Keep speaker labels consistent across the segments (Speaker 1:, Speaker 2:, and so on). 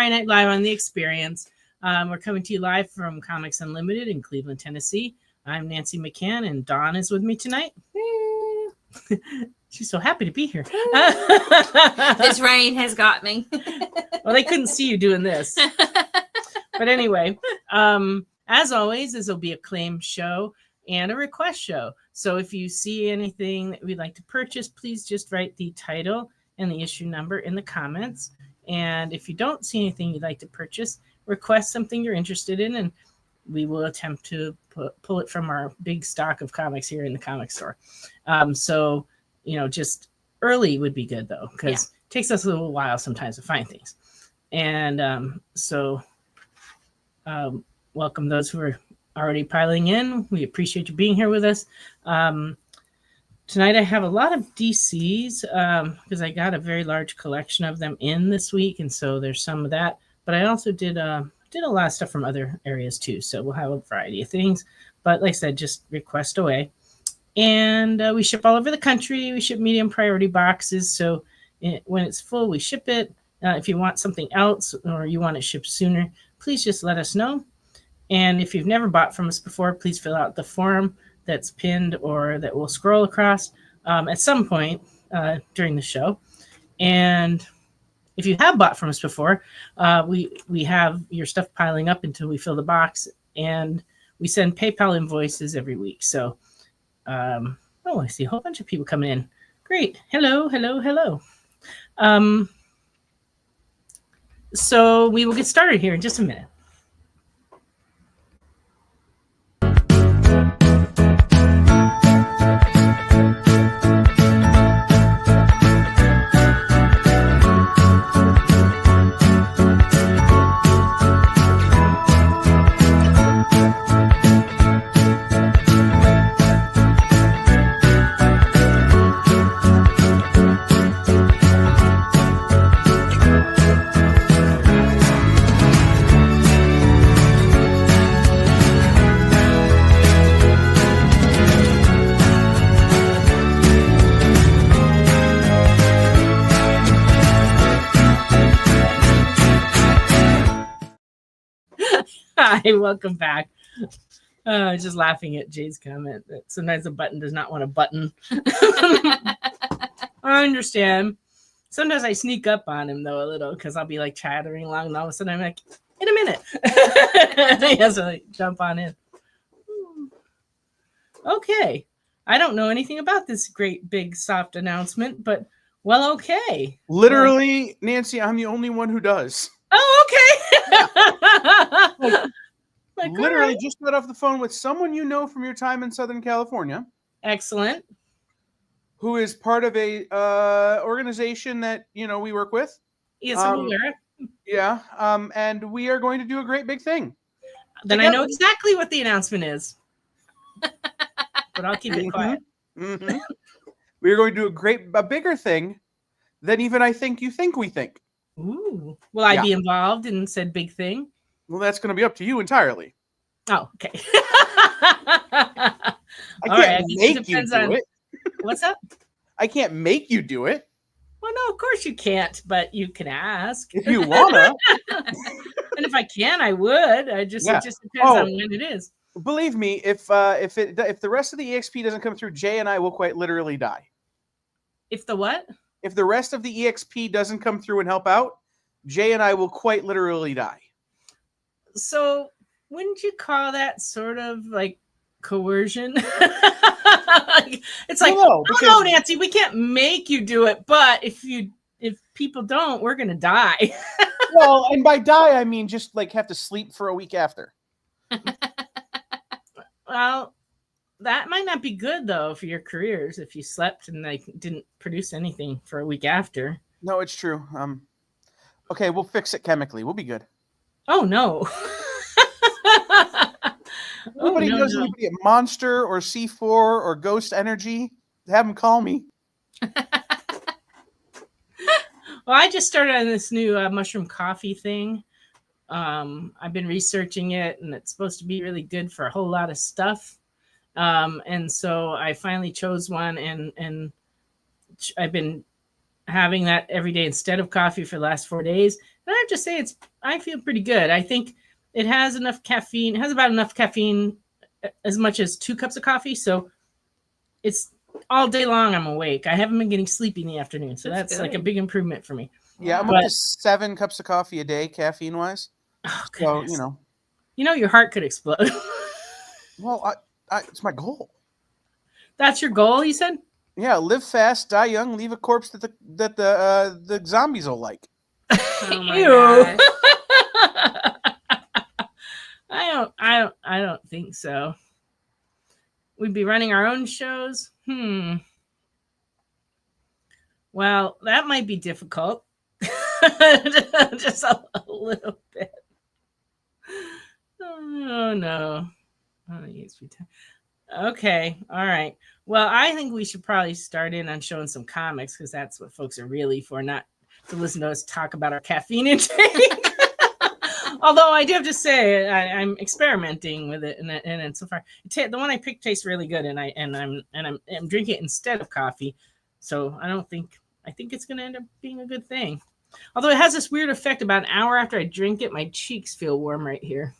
Speaker 1: Friday Night Live on The Experience. We're coming to you live from Comics Unlimited in Cleveland, Tennessee. I'm Nancy McCann, and Dawn is with me tonight. She's so happy to be here.
Speaker 2: This rain has got me.
Speaker 1: Well, they couldn't see you doing this. But anyway, as always, this will be a claim show and a request show. So if you see anything that we'd like to purchase, please just write the title and the issue number in the comments. And if you don't see anything you'd like to purchase, request something you're interested in, and we will attempt to pull it from our big stock of comics here in the comic store. So, just early would be good, though, because it takes us a little while sometimes to find things. And welcome those who are already piling in. We appreciate you being here with us. Tonight I have a lot of DCs because I got a very large collection of them in this week, and so there's some of that. But I also did a lot of stuff from other areas too, so we'll have a variety of things. But like I said, just request away. And we ship all over the country. We ship medium priority boxes, so when it's full, we ship it. If you want something else or you want it shipped sooner, please just let us know. And if you've never bought from us before, please fill out the form that's pinned or that we'll scroll across at some point during the show. And if you have bought from us before, we have your stuff piling up until we fill the box, and we send PayPal invoices every week. So, I see a whole bunch of people coming in. Great. Hello. So we will get started here in just a minute. Hi, welcome back. I was just laughing at Jay's comment that sometimes a button does not want a button. I understand. Sometimes I sneak up on him, though, a little, because I'll be like chattering along, and all of a sudden I'm like, in a minute. He has to jump on in. Okay. I don't know anything about this great, big, soft announcement, but, well, okay.
Speaker 3: Literally, Nancy, I'm the only one who does.
Speaker 1: Oh, okay.
Speaker 3: Literally just got off the phone with someone you know from your time in Southern California.
Speaker 1: Excellent.
Speaker 3: Who is part of a organization that, we work with.
Speaker 1: Yes, I'm aware.
Speaker 3: Yeah. And we are going to do a great big thing.
Speaker 1: Then together. I know exactly what the announcement is. But I'll keep it quiet.
Speaker 3: Mm-hmm. We are going to do a bigger thing than even I think you think we think.
Speaker 1: Ooh. Will I be involved in said big thing?
Speaker 3: Well, that's going to be up to you entirely.
Speaker 1: Oh, okay.
Speaker 3: I can't make you do it.
Speaker 1: What's up?
Speaker 3: I can't make you do it.
Speaker 1: Well, no, of course you can't, but you can ask.
Speaker 3: If you wanna.
Speaker 1: And if I can, I would. It just depends on when it is.
Speaker 3: Believe me, if the rest of the EXP doesn't come through, Jay and I will quite literally die.
Speaker 1: If the what?
Speaker 3: If the rest of the EXP doesn't come through and help out, Jay and I will quite literally die.
Speaker 1: So wouldn't you call that sort of like coercion? It's like, no, Nancy, we can't make you do it, but if people don't, we're gonna die.
Speaker 3: Well, and by die I mean just like have to sleep for a week after.
Speaker 1: Well, that might not be good though for your careers if you slept and like didn't produce anything for a week after.
Speaker 3: No, it's true. Okay, we'll fix it chemically. We'll be good.
Speaker 1: Oh no.
Speaker 3: Anybody knows anybody at Monster or C4 or Ghost Energy? Have them call me.
Speaker 1: Well, I just started on this new mushroom coffee thing. I've been researching it, and it's supposed to be really good for a whole lot of stuff. And so I finally chose one, and I've been having that every day instead of coffee for the last 4 days. And I have to say, I feel pretty good. I think it has enough caffeine. It has about enough caffeine as much as 2 cups of coffee. So it's all day long I'm awake. I haven't been getting sleepy in the afternoon. So that's like a big improvement for me.
Speaker 3: Yeah, I'm up to 7 cups of coffee a day, caffeine-wise.
Speaker 1: Oh,
Speaker 3: So,
Speaker 1: goodness. Your heart could explode.
Speaker 3: Well, it's my goal.
Speaker 1: That's your goal, you said?
Speaker 3: Yeah, live fast, die young, leave a corpse that the zombies will like.
Speaker 2: Oh my gosh.
Speaker 1: I don't think so. We'd be running our own shows. Well, that might be difficult. Just a little bit. Oh no. Okay. All right. Well, I think we should probably start in on showing some comics because that's what folks are really for, not to listen to us talk about our caffeine intake. Although I do have to say, I'm experimenting with it, and so far, the one I picked tastes really good, and I'm drinking it instead of coffee. So I think it's going to end up being a good thing. Although it has this weird effect. About an hour after I drink it, my cheeks feel warm right here.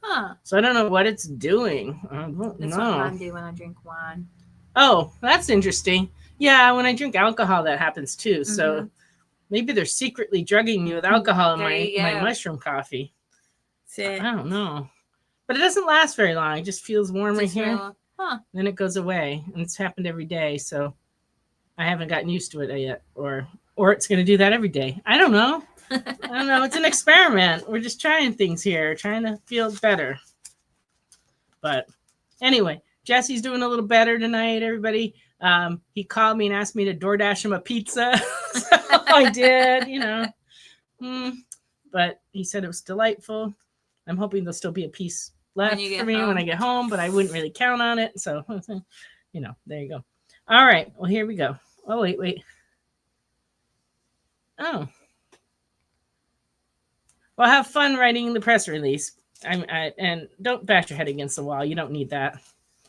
Speaker 2: Huh.
Speaker 1: So I don't know what it's doing.
Speaker 2: That's what mine do when I drink wine.
Speaker 1: Oh, that's interesting. Yeah, when I drink alcohol, that happens too. So maybe they're secretly drugging me with alcohol in my mushroom coffee. I don't know. But it doesn't last very long. It just feels warm right here. Then it goes away. And it's happened every day. So I haven't gotten used to it yet. Or it's going to do that every day. I don't know. It's an experiment. We're just trying things here, trying to feel better. But anyway, Jesse's doing a little better tonight, everybody. He called me and asked me to DoorDash him a pizza. So I did, But he said it was delightful. I'm hoping there'll still be a piece left for me when I get home, but I wouldn't really count on it. So, there you go. All right. Well, here we go. Oh, wait. Oh. Well, have fun writing the press release. And don't bash your head against the wall. You don't need that.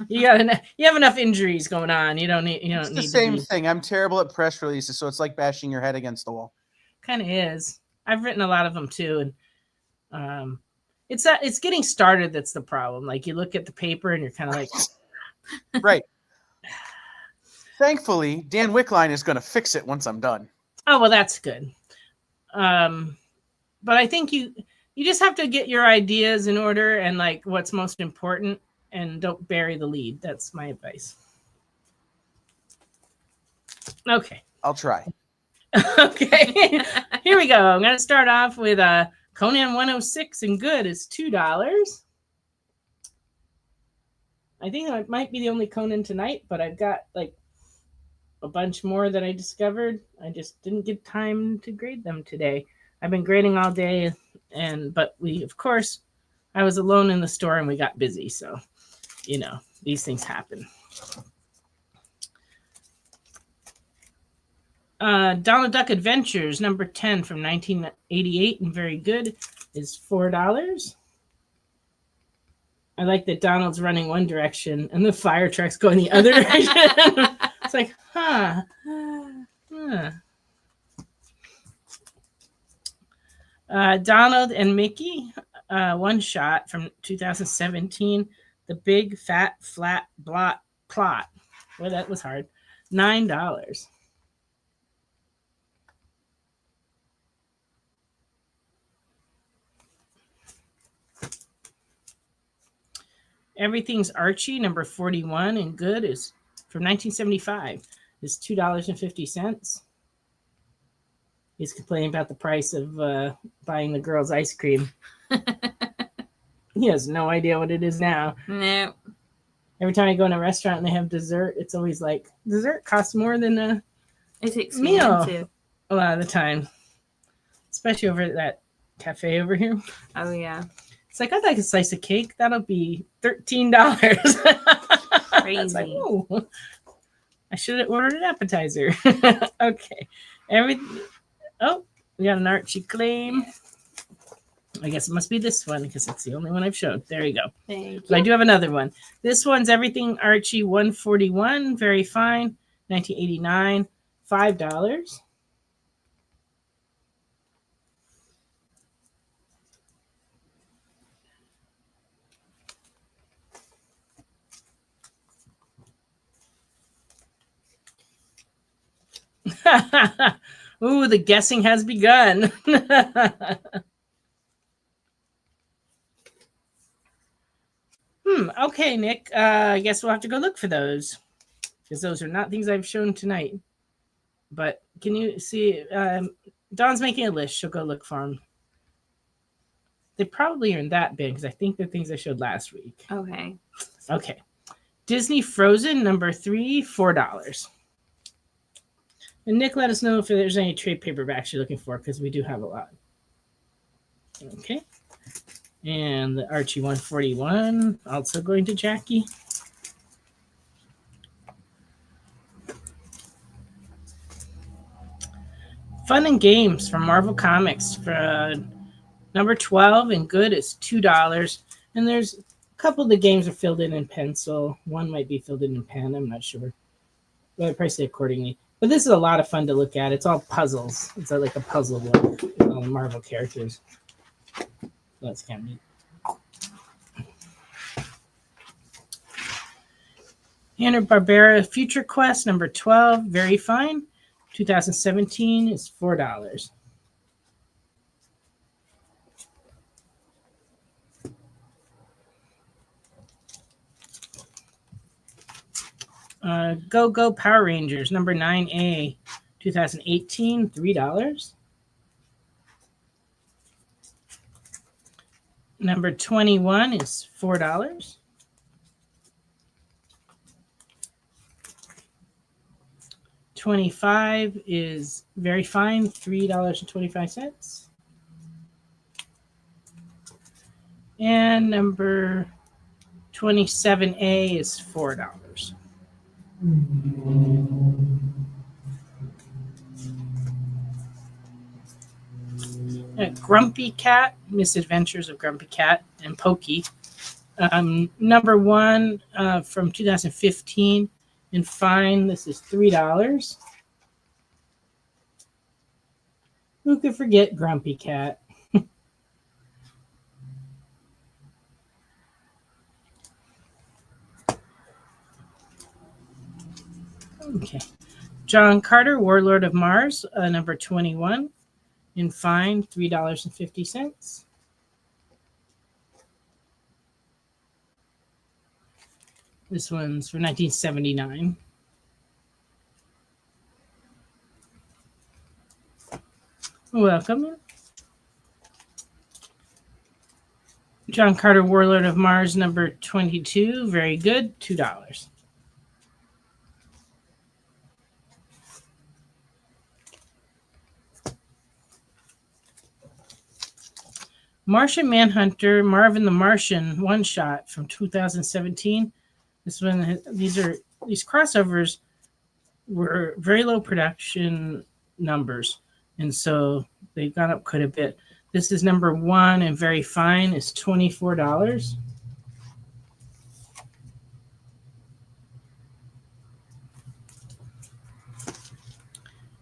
Speaker 1: You have enough injuries going on. You don't need.
Speaker 3: It's the same thing. I'm terrible at press releases, so it's like bashing your head against the wall.
Speaker 1: Kind of is. I've written a lot of them too, and it's getting started that's the problem. Like you look at the paper and you're kind of like,
Speaker 3: right. Thankfully, Dan Wickline is going to fix it once I'm done.
Speaker 1: Oh well, that's good. But I think you just have to get your ideas in order and like what's most important, and don't bury the lead. That's my advice. Okay.
Speaker 3: I'll try.
Speaker 1: Okay. Here we go. I'm going to start off with Conan 106 and good is $2. I think that might be the only Conan tonight, but I've got like a bunch more that I discovered. I just didn't get time to grade them today. I've been grading all day, but I was alone in the store and we got busy. So, these things happen. Donald Duck Adventures, number 10 from 1988 and very good is $4. I like that Donald's running one direction and the fire truck's going the other direction. It's like, huh. Donald and Mickey, one shot from 2017. The Big Fat Flat Blot Plot. Well, that was hard. $9. Everything's Archie, number 41 and good is from 1975 is $2.50. He's complaining about the price of buying the girls ice cream. He has no idea what it is now.
Speaker 2: No.
Speaker 1: Every time I go in a restaurant and they have dessert, it's always like, dessert costs more than a meal a lot of the time. Especially over at that cafe over here.
Speaker 2: Oh, yeah.
Speaker 1: It's like, I'd like a slice of cake. That'll be $13. It's like, oh, I should have ordered an appetizer. Okay. We got an Archie claim. I guess it must be this one because it's the only one I've showed. There you go.
Speaker 2: Thank you.
Speaker 1: But I do have another one. This one's Everything Archie 141. Very fine. 1989. $5. Ooh, the guessing has begun. Okay, Nick. I guess we'll have to go look for those because those are not things I've shown tonight. But can you see? Dawn's making a list. She'll go look for them. They probably aren't that big because I think they're things I showed last week.
Speaker 2: Okay.
Speaker 1: Okay. Disney Frozen #3, $4. And Nick, let us know if there's any trade paperbacks you're looking for because we do have a lot. Okay. And the Archie 141, also going to Jackie. Fun and Games from Marvel Comics for number 12 and good is $2. And there's a couple of the games are filled in pencil. One might be filled in pen. I'm not sure. But I price it accordingly. But this is a lot of fun to look at. It's all puzzles. It's like a puzzle book with all the Marvel characters. That's kind of neat. Hanna-Barbera Future Quest number 12, very fine. 2017 is $4. Go Go Power Rangers number 9A, 2018, $3. Number 21 is $4. $25 is very fine, $3.25. And number 27A is $4. Grumpy Cat, Misadventures of Grumpy Cat and Pokey. Number 1 from 2015 in fine. This is $3. Who could forget Grumpy Cat? Okay. John Carter, Warlord of Mars, number 21 in fine, $3.50. This one's for 1979. Welcome. John Carter, Warlord of Mars, number 22. Very good, $2. Martian Manhunter, Marvin the Martian one shot from 2017. This one, these crossovers were very low production numbers, and so they've gone up quite a bit. This is number 1 and very fine. It's $24.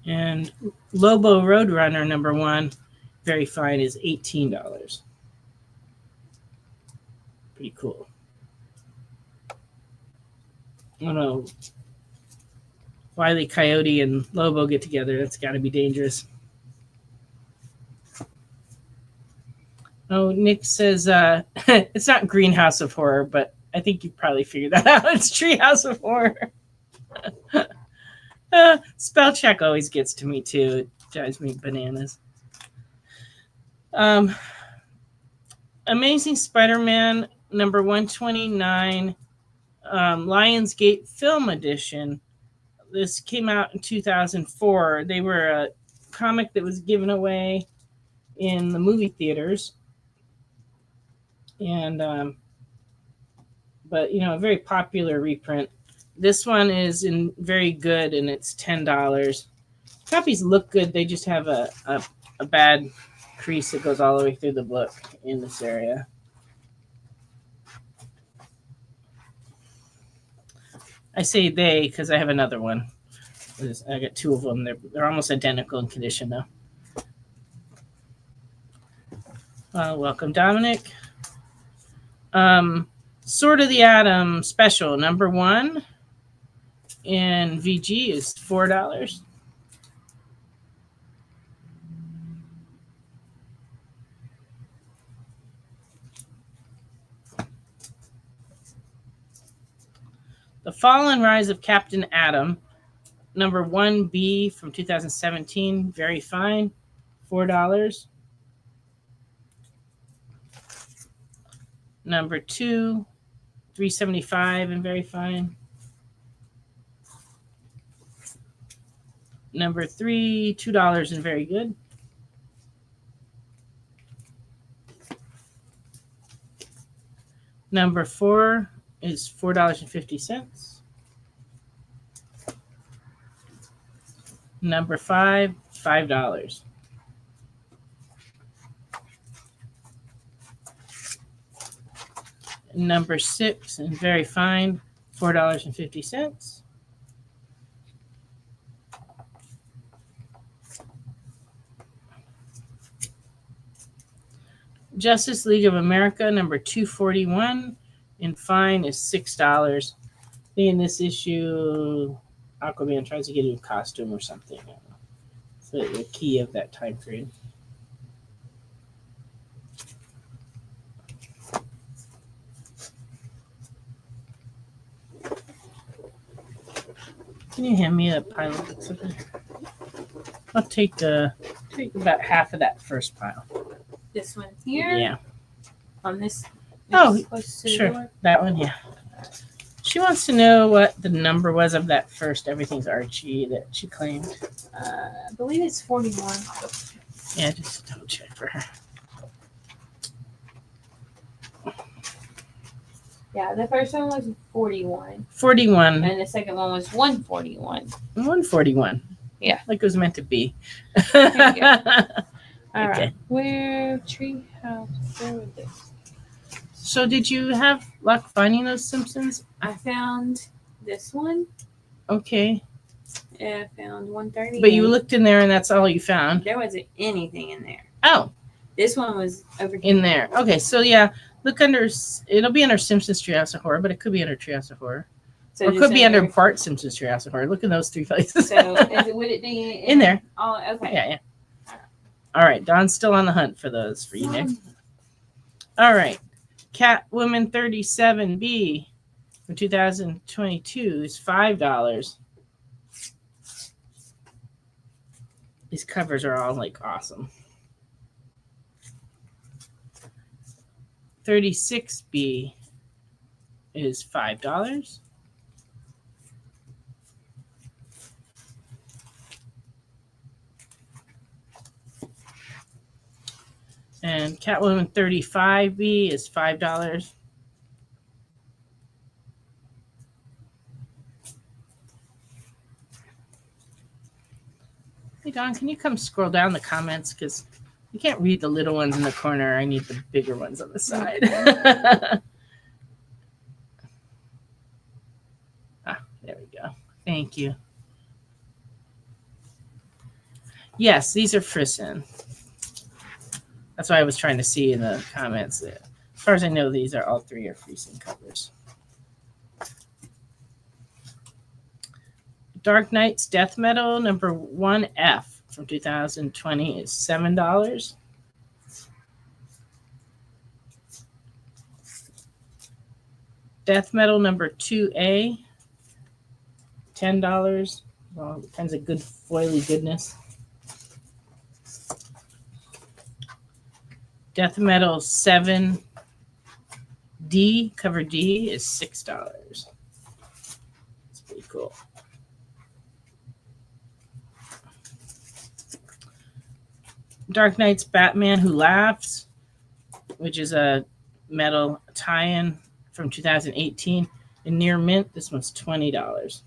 Speaker 1: And Lobo Roadrunner number 1, very fine, is $18. Pretty cool. I don't know. Wile E. Coyote and Lobo get together. That's got to be dangerous. Oh, Nick says it's not Greenhouse of Horror, but I think you probably figured that out. It's Treehouse of Horror. Spell check always gets to me too. It drives me bananas. Amazing Spider-Man number 129, Lionsgate Film Edition. This came out in 2004. They were a comic that was given away in the movie theaters. And but a very popular reprint. This one is in very good, and it's $10. Copies look good. They just have a bad crease that goes all the way through the book in this area. I say they because I have another one. I got 2 of them. They're almost identical in condition, though. Welcome, Dominic. Sword of the Atom special number 1 in VG is $4. The Fall and Rise of Captain Atom, number 1B from 2017, very fine, $4. Number 2, $3.75 and very fine. Number 3, $2 and very good. Number 4 is $4.50. Number 5, $5. Number 6, and very fine, $4.50. Justice League of America, number 241, and fine is $6. In this issue, Aquaman tries to get a new costume or something. It's the key of that time period. Can you hand me a pile of books up there? I'll take about half of that first pile.
Speaker 2: This one here?
Speaker 1: Yeah.
Speaker 2: On this?
Speaker 1: Oh,
Speaker 2: close to the
Speaker 1: sure.
Speaker 2: door?
Speaker 1: That one, yeah. She wants to know what the number was of that first Everything's Archie that she claimed.
Speaker 2: I believe it's 41.
Speaker 1: Yeah, just double check for her.
Speaker 2: Yeah, the first one was 41.
Speaker 1: 41.
Speaker 2: And the second one was 141.
Speaker 1: 141.
Speaker 2: Yeah.
Speaker 1: Like it was meant to be.
Speaker 2: There you go. All
Speaker 1: Okay.
Speaker 2: right. Where Treehouse? Where was this?
Speaker 1: So did you have luck finding those Simpsons?
Speaker 2: I found this one.
Speaker 1: Okay.
Speaker 2: And I found 130.
Speaker 1: But you looked in there and that's all you found.
Speaker 2: There wasn't anything in there.
Speaker 1: Oh,
Speaker 2: This one was over here.
Speaker 1: in there. Okay, so yeah, look under, it'll be under Simpsons Treehouse of Horror, but it could be under Treehouse of Horror.
Speaker 2: So
Speaker 1: Or it
Speaker 2: just
Speaker 1: could be under
Speaker 2: over-
Speaker 1: Bart Simpson's Treehouse of Horror. Look in those three places.
Speaker 2: So would it be
Speaker 1: In there.
Speaker 2: Oh, okay.
Speaker 1: Yeah. All right, Don's still on the hunt for those for you, Nick. All right, Catwoman 37B from 2022 is $5. These covers are all like awesome. 36B is $5. And Catwoman 35B is $5. Hey, Don, can you come scroll down the comments? Because you can't read the little ones in the corner. I need the bigger ones on the side. There we go. Thank you. Yes, these are Frisson. That's why I was trying to see in the comments. As far as I know, these are all three are Frisson covers. Dark Knight's Death Metal number 1F from 2020 is $7. Death Metal number 2A, $10. Well, depends on good foily goodness. Death Metal 7D, cover D, is $6. That's pretty cool. Dark Knight's Batman Who Laughs, which is a metal tie-in from 2018. In near mint, this one's $20.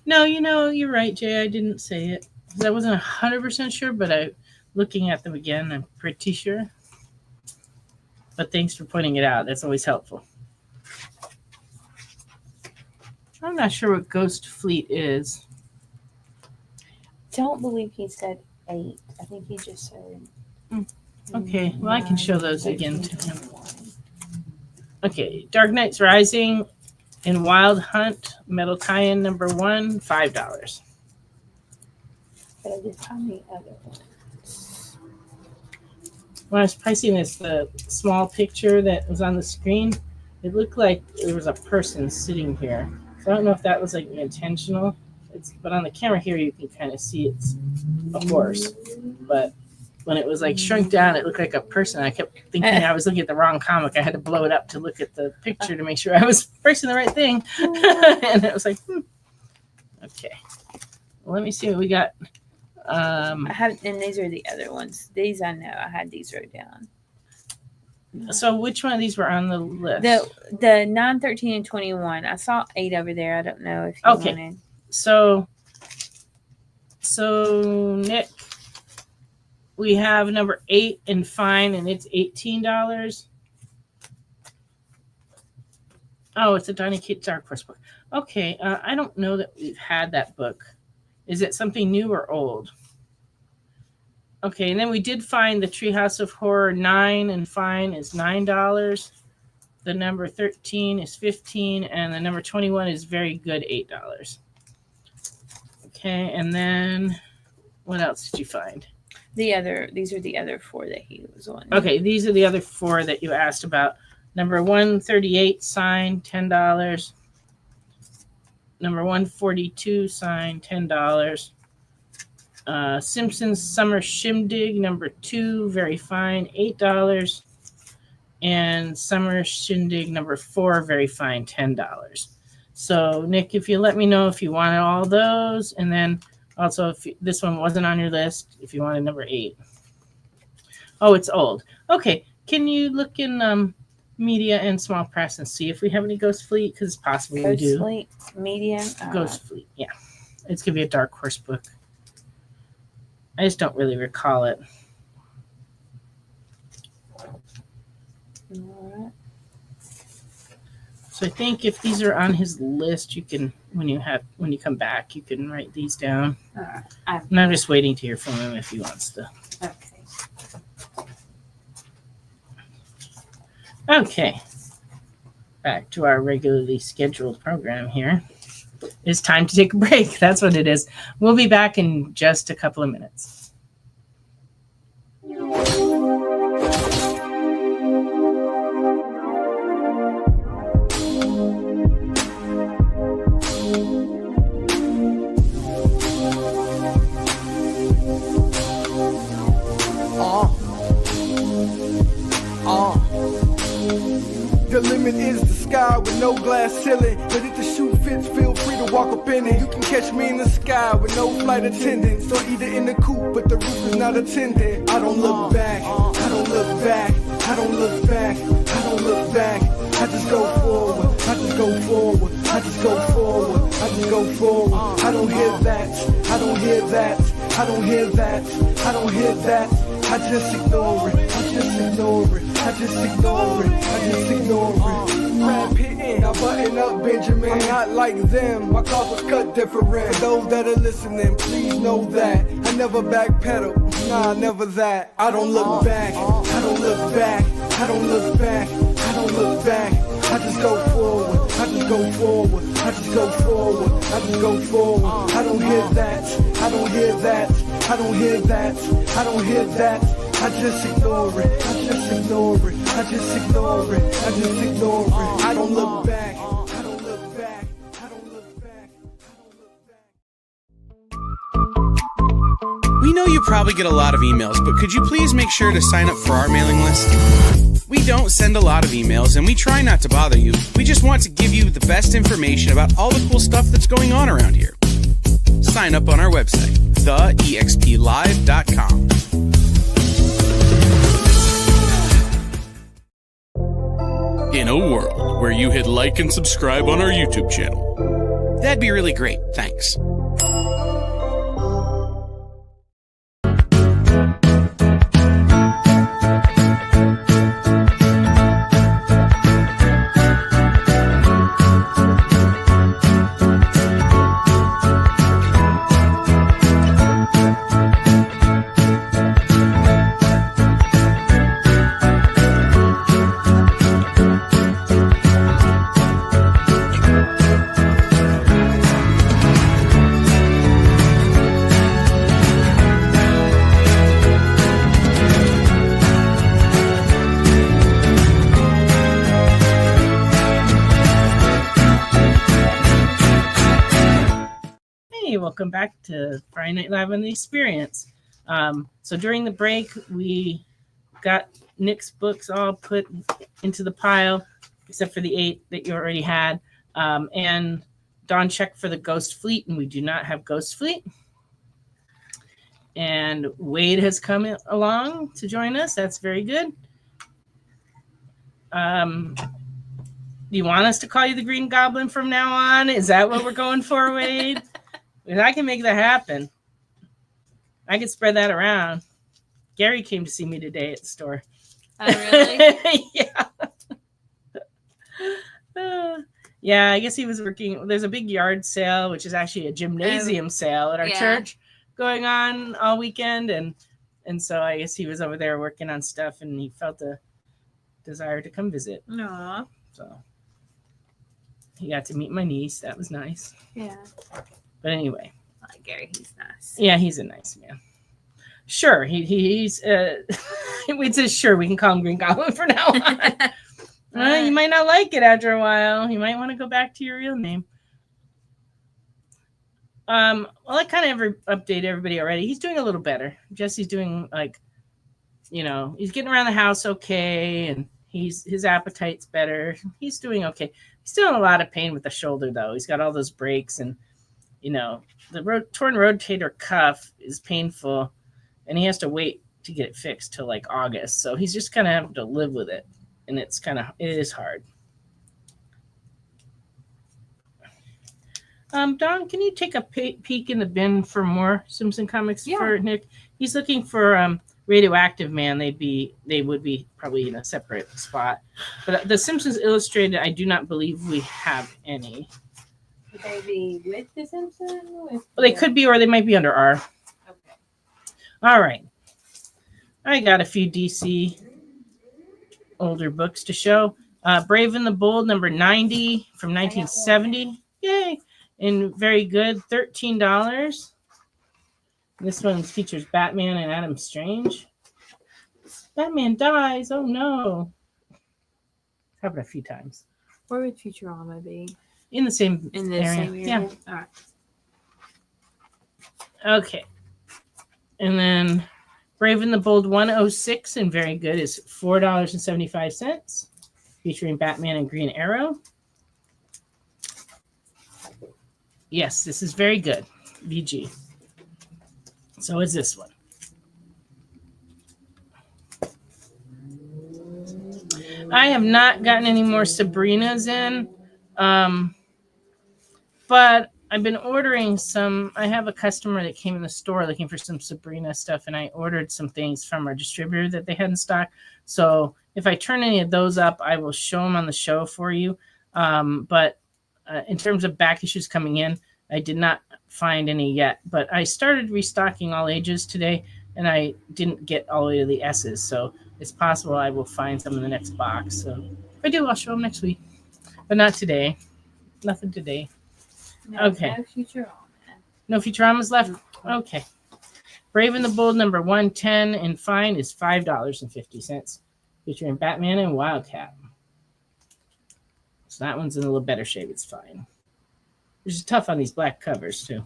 Speaker 1: No, you're right, Jay. I didn't say it. I wasn't 100% sure, but looking at them again, I'm pretty sure. But thanks for pointing it out. That's always helpful. I'm not sure what Ghost Fleet is.
Speaker 2: Don't believe he said 8. I think he just said.
Speaker 1: Okay, well, I can show those again to him. Okay, Dark Knight's Rising and Wild Hunt metal tie-in number 1, $5.
Speaker 2: But I did find the other ones.
Speaker 1: when I was pricing this, the small picture that was on the screen, it looked like there was a person sitting here. So I don't know if that was like intentional. But on the camera here, you can kind of see it's a horse. But when it was like shrunk down, it looked like a person. I kept thinking I was looking at the wrong comic. I had to blow it up to look at the picture to make sure I was pricing the right thing. And it was like, okay. Well, let me see what we got.
Speaker 2: I have, and these are the other ones. These I know. I had these wrote down.
Speaker 1: So which one of these were on the list?
Speaker 2: The 9, 13, and 21. I saw 8 over there. I don't know if you wanted.
Speaker 1: So Nick, we have number 8 in fine, and it's $18. Oh, it's a Donny Cates Dark Horse book. Okay, I don't know that we've had that book. Is it something new or old? Okay, and then we did find the Treehouse of Horror 9 and fine is $9. The number 13 is $15, and the number 21 is very good, $8. Okay, and then what else did you find?
Speaker 2: These are the other 4 that he was on.
Speaker 1: Okay, these are the other 4 that you asked about. Number 138, signed, $10. Number 142, signed, $10. Simpsons Summer Shindig, number 2, very fine, $8. And Summer Shindig, number 4, very fine, $10. So, Nick, if you let me know if you wanted all those, and then also if this one wasn't on your list, if you wanted number 8. Oh, it's old. Okay, can you look in media and small press and see if we have any Ghost Fleet? Because it's possible we do.
Speaker 2: Ghost Fleet, media.
Speaker 1: Ghost Fleet, yeah. It's going to be a Dark Horse book. I just don't really recall it.
Speaker 2: All right.
Speaker 1: So I think if these are on his list, you can, when you come back, you can write these down.
Speaker 2: All right.
Speaker 1: And I'm just waiting to hear from him if he wants to.
Speaker 2: Okay.
Speaker 1: Okay. Back to our regularly scheduled program here. It's time to take a break. That's what it is. We'll be back in just a couple of minutes.
Speaker 4: The limit is the sky with no glass ceiling. But if the shoe fits, feel free to walk up in it. You can catch me in the sky with no flight attendants, or either in the coupe, but the roof is not attended. I don't look back, I don't look back, I don't look back, I don't look back. I just go forward, I just go forward, I just go forward, I just go forward. I don't hear that, I don't hear that, I don't hear that, I don't hear that. I just ignore it, I just ignore it, I just ignore it, I just ignore it. Brad Pitt, I button up Benjamin. I'm not like them, my cloth was cut different. For those that are listening, please know that I never backpedal, nah, never that. I don't look back, I don't look back, I don't look back, I don't look back. I just go forward, I just go forward, I just go forward, I just go forward. I don't hear that, I don't hear that, I don't hear that, I don't hear that. I just ignore it, I just ignore it, I just ignore it, I just ignore it. I don't look back, I don't look back, I don't look back, I don't look back.
Speaker 5: We know you probably get a lot of emails, but could you please make sure to sign up for our mailing list? We don't send a lot of emails, and we try not to bother you. We just want to give you the best information about all the cool stuff that's going on around here. Sign up on our website, theexplive.com. In a world where you hit like and subscribe on our YouTube channel, that'd be really great, thanks.
Speaker 1: welcome back to Friday Night Live on the Experience. So during the break, we got Nick's books all put into the pile, except for the 8 that you already had. And Dawn checked for the Ghost Fleet, and we do not have Ghost Fleet. And Wade has come along to join us. That's very good. Do you want us to call you the Green Goblin from now on? Is that what we're going for, Wade? Because I can make that happen. I can spread that around. Gary came to see me today at the store.
Speaker 2: Oh, really?
Speaker 1: Yeah. Yeah, I guess he was working. There's a big yard sale, which is actually a gymnasium sale at our church going on all weekend. And so I guess he was over there working on stuff, and he felt a desire to come visit.
Speaker 2: Aww.
Speaker 1: So he got to meet my niece. That was nice.
Speaker 2: Yeah.
Speaker 1: But anyway.
Speaker 2: Like Gary, he's nice.
Speaker 1: Yeah, he's a nice man. Sure, he's we said sure we can call him Green Goblin for now on. You might not like it after a while. You might want to go back to your real name. Well, I kind of update everybody already. He's doing a little better. Jesse's doing he's getting around the house okay, and his appetite's better. He's doing okay. He's still in a lot of pain with the shoulder though. He's got all those breaks, and the torn rotator cuff is painful, and he has to wait to get it fixed till like August. So he's just kind of having to live with it, and it is hard. Don, can you take a peek in the bin for more Simpson comics for Nick? He's looking for Radioactive Man. They would be probably in a separate spot. But the Simpsons Illustrated, I do not believe we have any.
Speaker 2: Would they be with the Simpsons?
Speaker 1: Well, they could be, or they might be under R.
Speaker 2: Okay.
Speaker 1: All right. I got a few DC older books to show. Brave and the Bold, number 90 from 1970. Yay. And very good, $13. This one features Batman and Adam Strange. Batman dies. Oh, no. Happened a few times.
Speaker 2: Where would Futurama be?
Speaker 1: In the same area. Yeah.
Speaker 2: All right.
Speaker 1: Okay. And then Brave and the Bold 106 and very good is $4.75, featuring Batman and Green Arrow. Yes, this is very good. VG. So is this one. I have not gotten any more Sabrinas in. But I've been ordering some. I have a customer that came in the store looking for some Sabrina stuff, and I ordered some things from our distributor that they had in stock. So if I turn any of those up, I will show them on the show for you. But in terms of back issues coming in, I did not find any yet. But I started restocking all ages today, and I didn't get all the way to the S's. So it's possible I will find some in the next box. So if I do, I'll show them next week. But not today. Nothing today.
Speaker 2: No,
Speaker 1: okay.
Speaker 2: No Futurama.
Speaker 1: No Futurama's left? Okay. Brave and the Bold number 110 and fine is $5.50, featuring Batman and Wildcat. So that one's in a little better shape. It's fine. Which is tough on these black covers, too.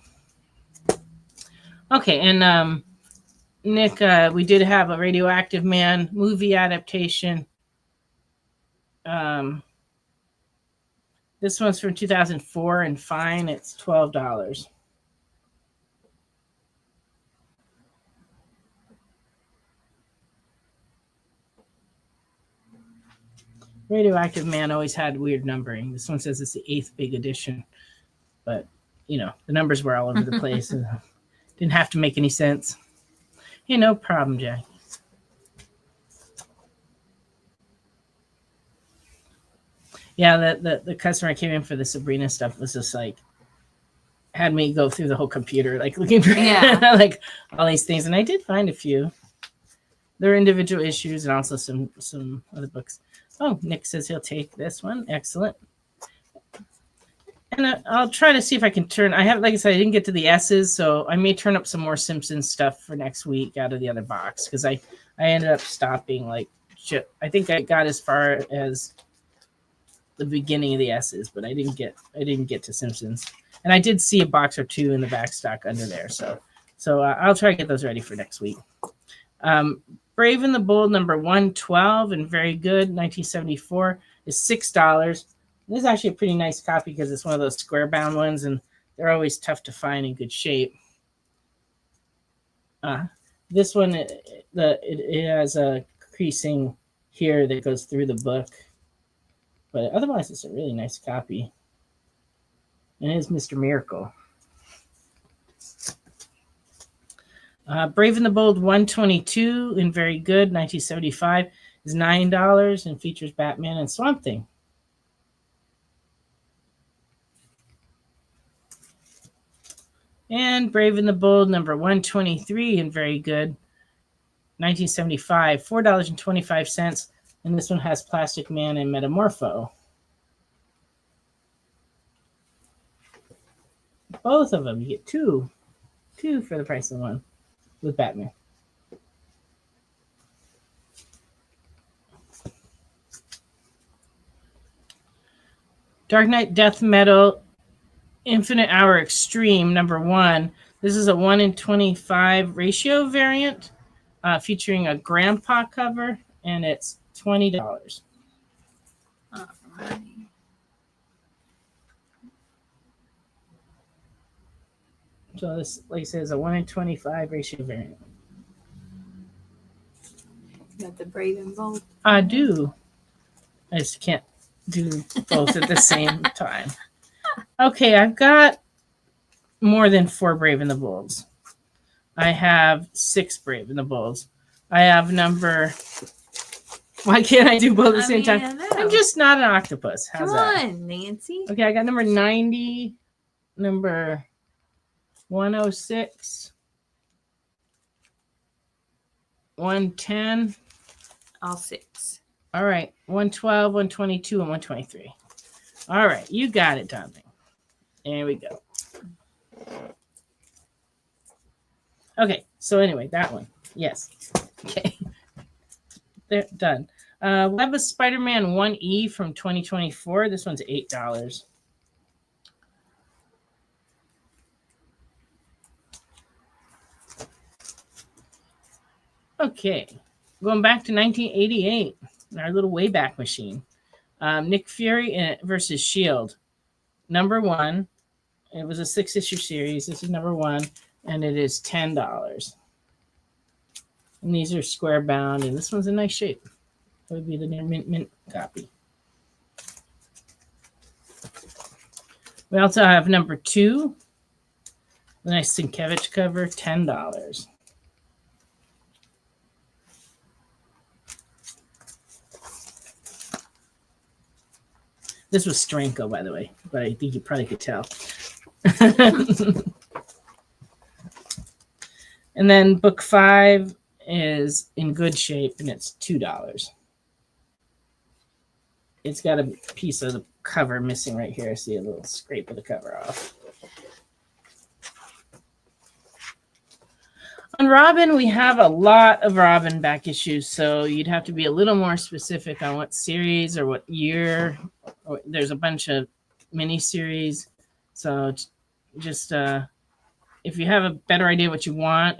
Speaker 1: Okay, and Nick, we did have a Radioactive Man movie adaptation. This one's from 2004 and fine. It's $12. Radioactive Man always had weird numbering. This one says it's the 8th big edition, but the numbers were all over the place. And didn't have to make any sense. Hey, no problem, Jack. Yeah, the customer came in for the Sabrina stuff was just like had me go through the whole computer, like looking for like all these things, and I did find a few. There are individual issues and also some other books. Oh, Nick says he'll take this one. Excellent. And I'll try to see if I can turn. I have, like I said, I didn't get to the S's, so I may turn up some more Simpsons stuff for next week out of the other box because I ended up stopping. Like, I think I got as far as the beginning of the S's, but I didn't get to Simpsons. And I did see a box or two in the back stock under there. So I'll try to get those ready for next week. Brave and the Bold number 112 and very good, 1974 is $6. This is actually a pretty nice copy because it's one of those square bound ones and they're always tough to find in good shape. This one, it has a creasing here that goes through the book. But otherwise, it's a really nice copy. And it is Mr. Miracle. Brave and the Bold 122 and very good, 1975 is $9 and features Batman and Swamp Thing. And Brave and the Bold number 123 and very good, 1975, $4.25. And this one has Plastic Man and Metamorpho. Both of them, you get two for the price of one with Batman. Dark Knight Death Metal Infinite Hour Extreme number 1. This is a 1 in 25 ratio variant featuring a grandpa cover, and it's $20. So this, like I said, is a 1 in 25 ratio variant.
Speaker 2: Got the Brave and Bold.
Speaker 1: I do. I just can't do both at the same time. Okay, I've got more than 4 Brave and the Bolds. I have 6 Brave and the Bolds. I have number... Why can't I do both at the same time? I'm just not an octopus. How's
Speaker 2: Come
Speaker 1: that?
Speaker 2: on, Nancy.
Speaker 1: Okay, I got number 90, number 106, 110.
Speaker 2: All 6.
Speaker 1: All right, 112, 122, and 123. All right, you got it, Dominic. There we go. Okay, so anyway, that one. Yes. Okay. They're done. Web of Spider-Man 1E from 2024. This one's $8. Okay, going back to 1988, our little Wayback Machine. Nick Fury versus S.H.I.E.L.D. Number 1. It was a 6-issue series. This is number 1, and it is $10. And these are square bound, and this one's in nice shape. That would be the near mint copy. We also have number 2, the nice Sienkiewicz cover, $10. This was Stranko, by the way, but I think you probably could tell. And then book 5 is in good shape, and it's $2. It's got a piece of the cover missing right here. I see a little scrape of the cover off. On Robin, we have a lot of Robin back issues, so you'd have to be a little more specific on what series or what year. There's a bunch of mini-series, so just if you have a better idea what you want,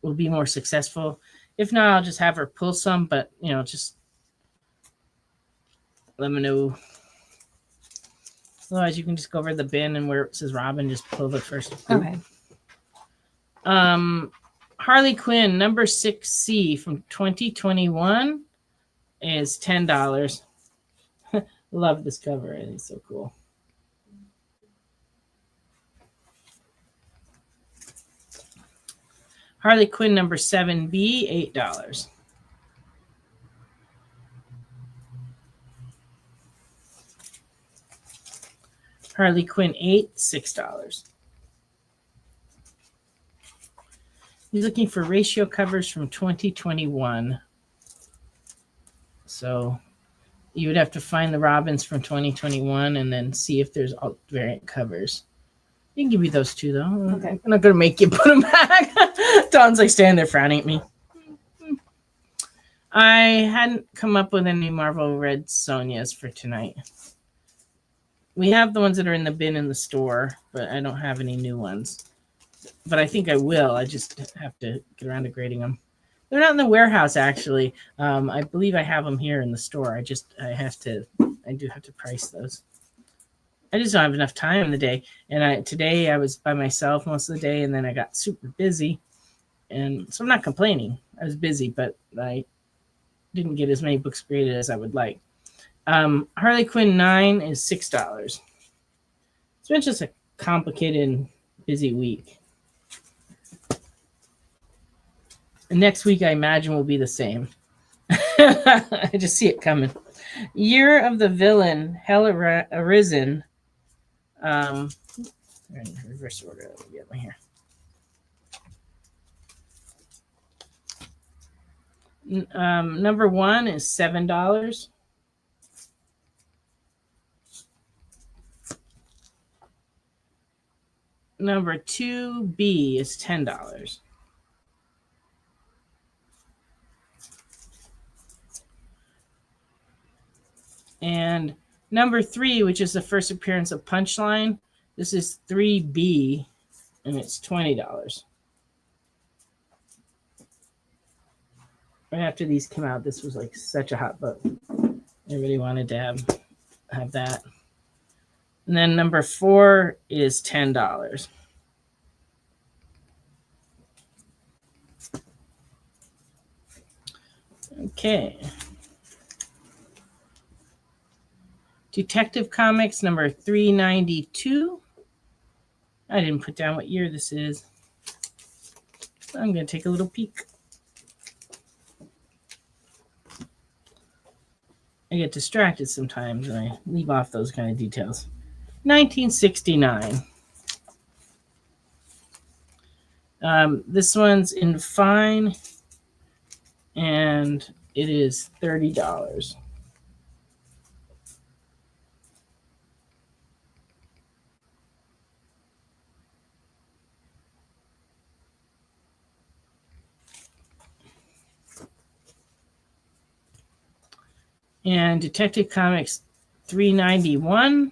Speaker 1: will be more successful. If not, I'll just have her pull some, but just let me know. Otherwise, you can just go over the bin and where it says Robin, just pull the first.
Speaker 2: Okay.
Speaker 1: Harley Quinn number 6C from 2021 is $10. Love this cover. It's so cool. Harley Quinn number 7B, $8. Harley Quinn 8, $6. He's looking for ratio covers from 2021. So you would have to find the Robins from 2021 and then see if there's alt variant covers. You can give me those 2, though.
Speaker 2: Okay.
Speaker 1: I'm not going to make you put them back. Don's like standing there frowning at me. I hadn't come up with any Marvel Red Sonias for tonight. We have the ones that are in the bin in the store, but I don't have any new ones. But I think I will. I just have to get around to grading them. They're not in the warehouse, actually. I believe I have them here in the store. I do have to price those. I just don't have enough time in the day. And today I was by myself most of the day, and then I got super busy. And so I'm not complaining. I was busy, but I didn't get as many books graded as I would like. Harley Quinn 9 is $6. It's been just a complicated and busy week. And next week, I imagine, will be the same. I just see it coming. Year of the Villain, Hell Arisen. In reverse order. Let me get my here. Number 1 is $7. Number 2B is $10. And number 3, which is the first appearance of Punchline, this is 3B, and it's $20. Right after these came out, this was like such a hot book. Everybody wanted to have that. And then number 4 is $10. Okay. Detective Comics number 392. I didn't put down what year this is. I'm going to take a little peek. I get distracted sometimes and I leave off those kind of details. 1969. This one's in fine, and it is $30. And Detective Comics 391.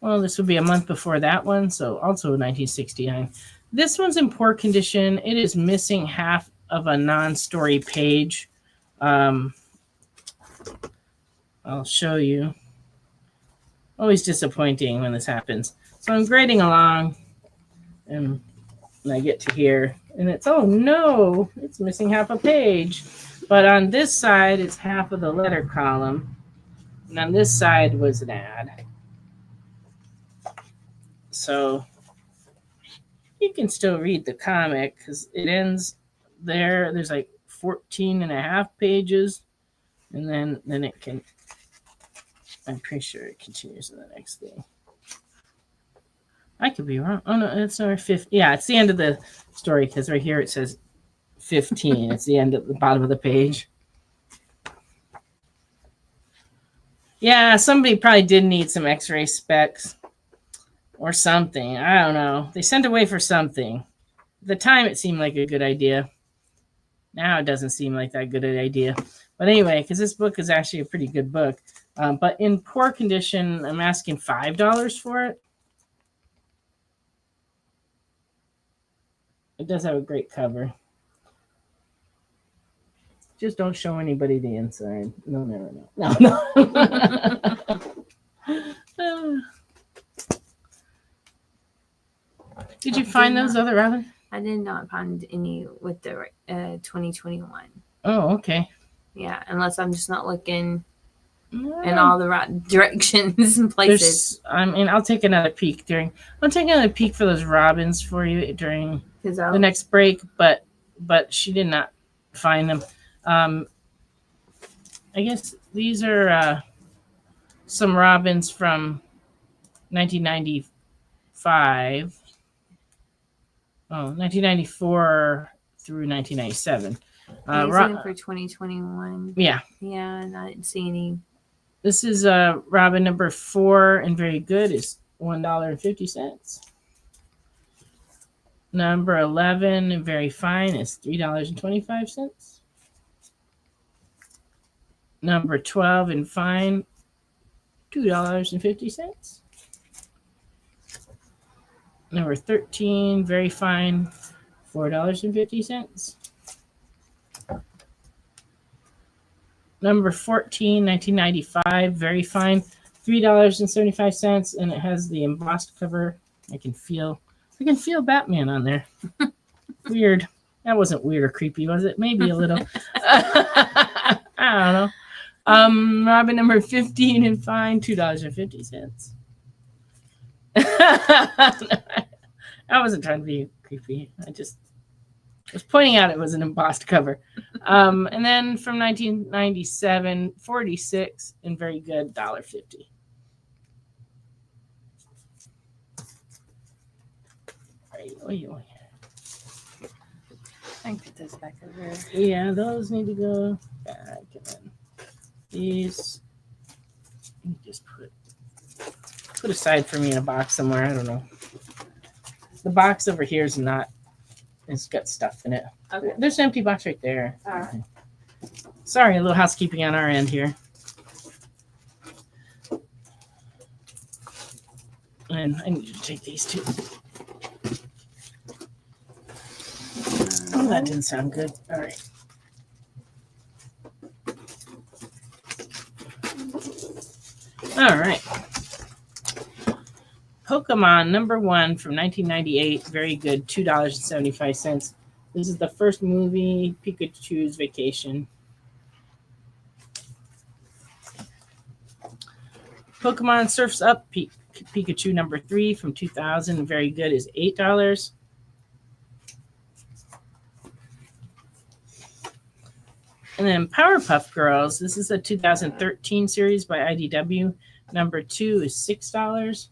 Speaker 1: Well, this would be a month before that one, so also 1969. This one's in poor condition. It is missing half of a non-story page. I'll show you. Always disappointing when this happens. So I'm grading along, and I get to here, and it's, oh no, it's missing half a page. But on this side, it's half of the letter column. And on this side was an ad. So you can still read the comic because it ends there. There's like 14 and a half pages. And then it can, I'm pretty sure it continues in the next thing. I could be wrong. Oh no, it's number 15. Yeah, it's the end of the story because right here it says 15. It's the end at the bottom of the page. Yeah, somebody probably did need some x-ray specs or something. I don't know. They sent away for something. At the time, it seemed like a good idea. Now it doesn't seem like that good an idea. But anyway, because this book is actually a pretty good book. But in poor condition, I'm asking $5 for it. It does have a great cover. Just don't show anybody the inside. No, never know. No. Did you find those other other?
Speaker 2: I did not find any with the 2021.
Speaker 1: Oh, okay.
Speaker 2: Yeah, unless I'm just not looking in all the right directions and places.
Speaker 1: I'll take another peek I'll take another peek for those Robins for you during the next break, but she did not find them. I guess these are some Robins from 1995. 1994 through 1997.
Speaker 2: These are for 2021.
Speaker 1: Yeah.
Speaker 2: Yeah, and I didn't see any.
Speaker 1: This is Robin number 4 and very good is $1.50. Number 11 and very fine is $3.25. Number 12 and fine, $2.50. Number 13, very fine, $4.50. Number 14, 1995, very fine, $3.75, and it has the embossed cover. I can feel Batman on there. Weird. That wasn't weird or creepy, was it? Maybe a little. I don't know. Robin number 15 and fine, $2.50. I wasn't trying to be creepy. I just was pointing out it was an embossed cover. And then from 1997, 46 and very good, $1.50.
Speaker 2: I can put those back over.
Speaker 1: Yeah, those need to go back. And then these, you just put aside for me in a box somewhere. I don't know. The box over here is not. It's got stuff in it.
Speaker 2: Okay.
Speaker 1: There's an empty box right there.
Speaker 2: All right.
Speaker 1: Sorry, a little housekeeping on our end here. And I need to take these two. Oh, that didn't sound good. All right. All right. Pokemon number 1 from 1998. Very good. $2.75. This is the first movie, Pikachu's Vacation. Pokemon Surf's Up, Pikachu number 3 from 2000. Very good is $8. And then Powerpuff Girls. This is a 2013 series by IDW. Number 2 is $6.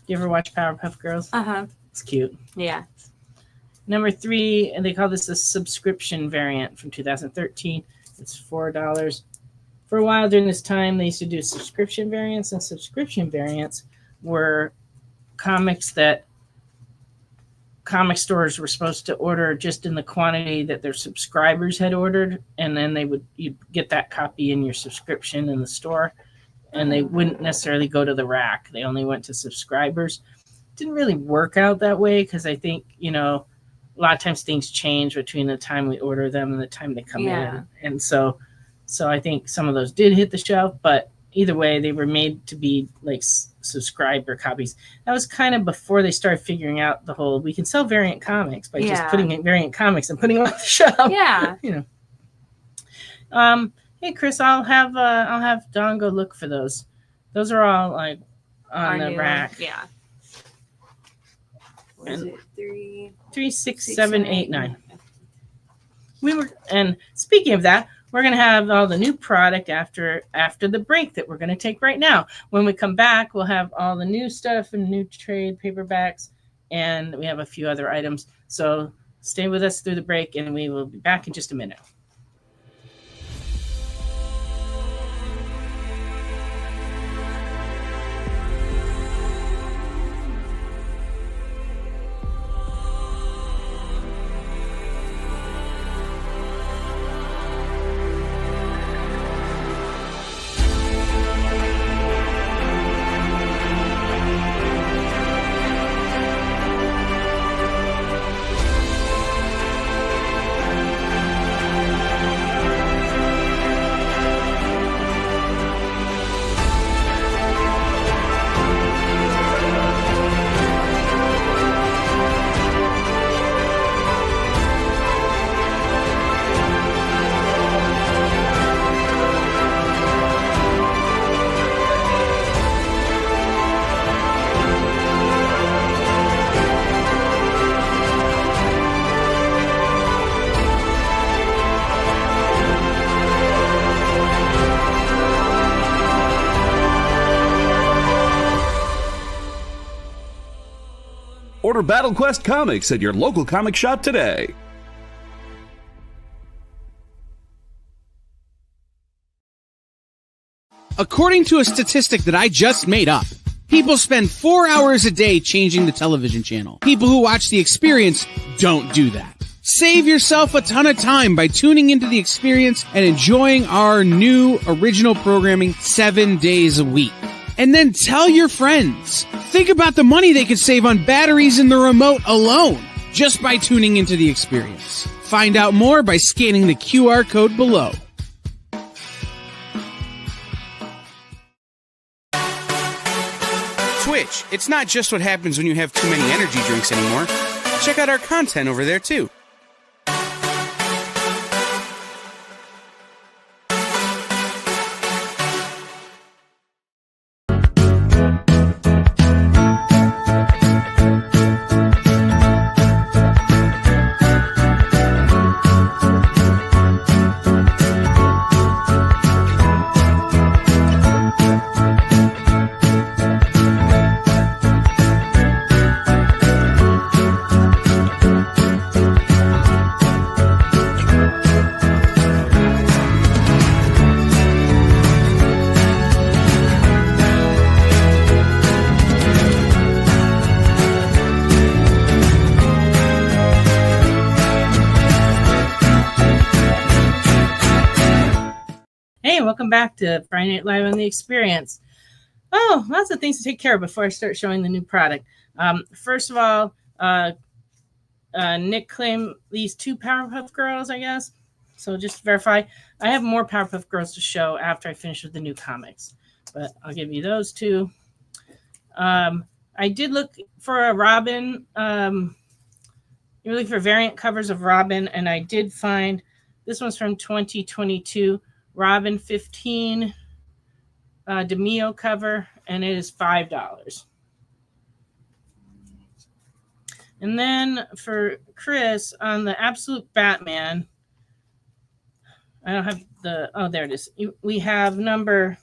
Speaker 1: You ever watch Powerpuff Girls?
Speaker 2: Uh-huh.
Speaker 1: It's cute.
Speaker 2: Yeah.
Speaker 1: Number 3, and they call this a subscription variant from 2013. It's $4. For a while during this time, they used to do subscription variants, and subscription variants were comics that comic stores were supposed to order just in the quantity that their subscribers had ordered, and then you'd get that copy in your subscription in the store, and they wouldn't necessarily go to the rack. They only went to subscribers. Didn't really work out that way because I think, a lot of times things change between the time we order them and the time they come in. And so I think some of those did hit the shelf, but either way, they were made to be like subscriber copies. That was kind of before they started figuring out the whole, we can sell variant comics by just putting in variant comics and putting them on the shelf.
Speaker 2: Yeah.
Speaker 1: Hey Chris, I'll have Dawn go look for those. Those are all like on the rack.
Speaker 2: Yeah. What is it? 3,
Speaker 1: 6, 7, 8, 9. And speaking of that, we're going to have all the new product after the break that we're going to take right now. When we come back, we'll have all the new stuff and new trade paperbacks, and we have a few other items. So stay with us through the break, and we will be back in just a minute.
Speaker 6: Order Battle Quest comics at your local comic shop today.
Speaker 5: According to a statistic that I just made up, people spend 4 hours a day changing the television channel. People who watch The Experience don't do that. Save yourself a ton of time by tuning into the experience and enjoying our new original programming 7 days a week. And then tell your friends. Think about the money they could save on batteries in the remote alone just by tuning into the experience. Find out more by scanning the QR code below. Twitch, it's not just what happens when you have too many energy drinks anymore. Check out our content over there too.
Speaker 1: Hey, welcome back to Friday Night Live on the Experience. Oh, lots of things to take care of before I start showing the new product. First of all, Nick claimed these 2 Powerpuff Girls, I guess. So just to verify, I have more Powerpuff Girls to show after I finish with the new comics. But I'll give you those 2. I did look for a Robin. You're looking for variant covers of Robin, and I did find this one's from 2022. Robin 15 DeMio cover, and it is $5. And then for Chris on the Absolute Batman, I don't have the, oh, there it is. We have number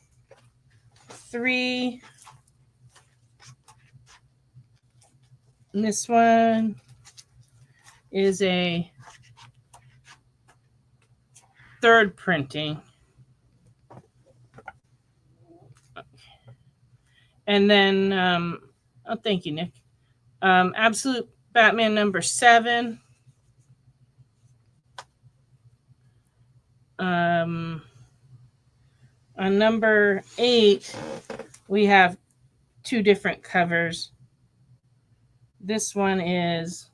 Speaker 1: 3. And this one is a 3rd printing. And then, oh, thank you, Nick. Absolute Batman number 7. On number 8, we have 2 different covers. This one is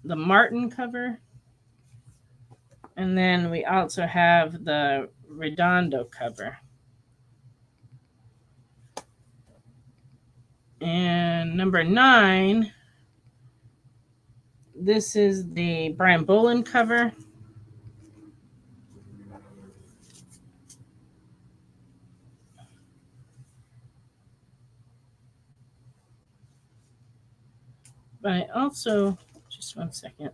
Speaker 1: the Martin cover. And then we also have the Redondo cover. And number 9, this is the Brian Bolland cover. But I also, just one second.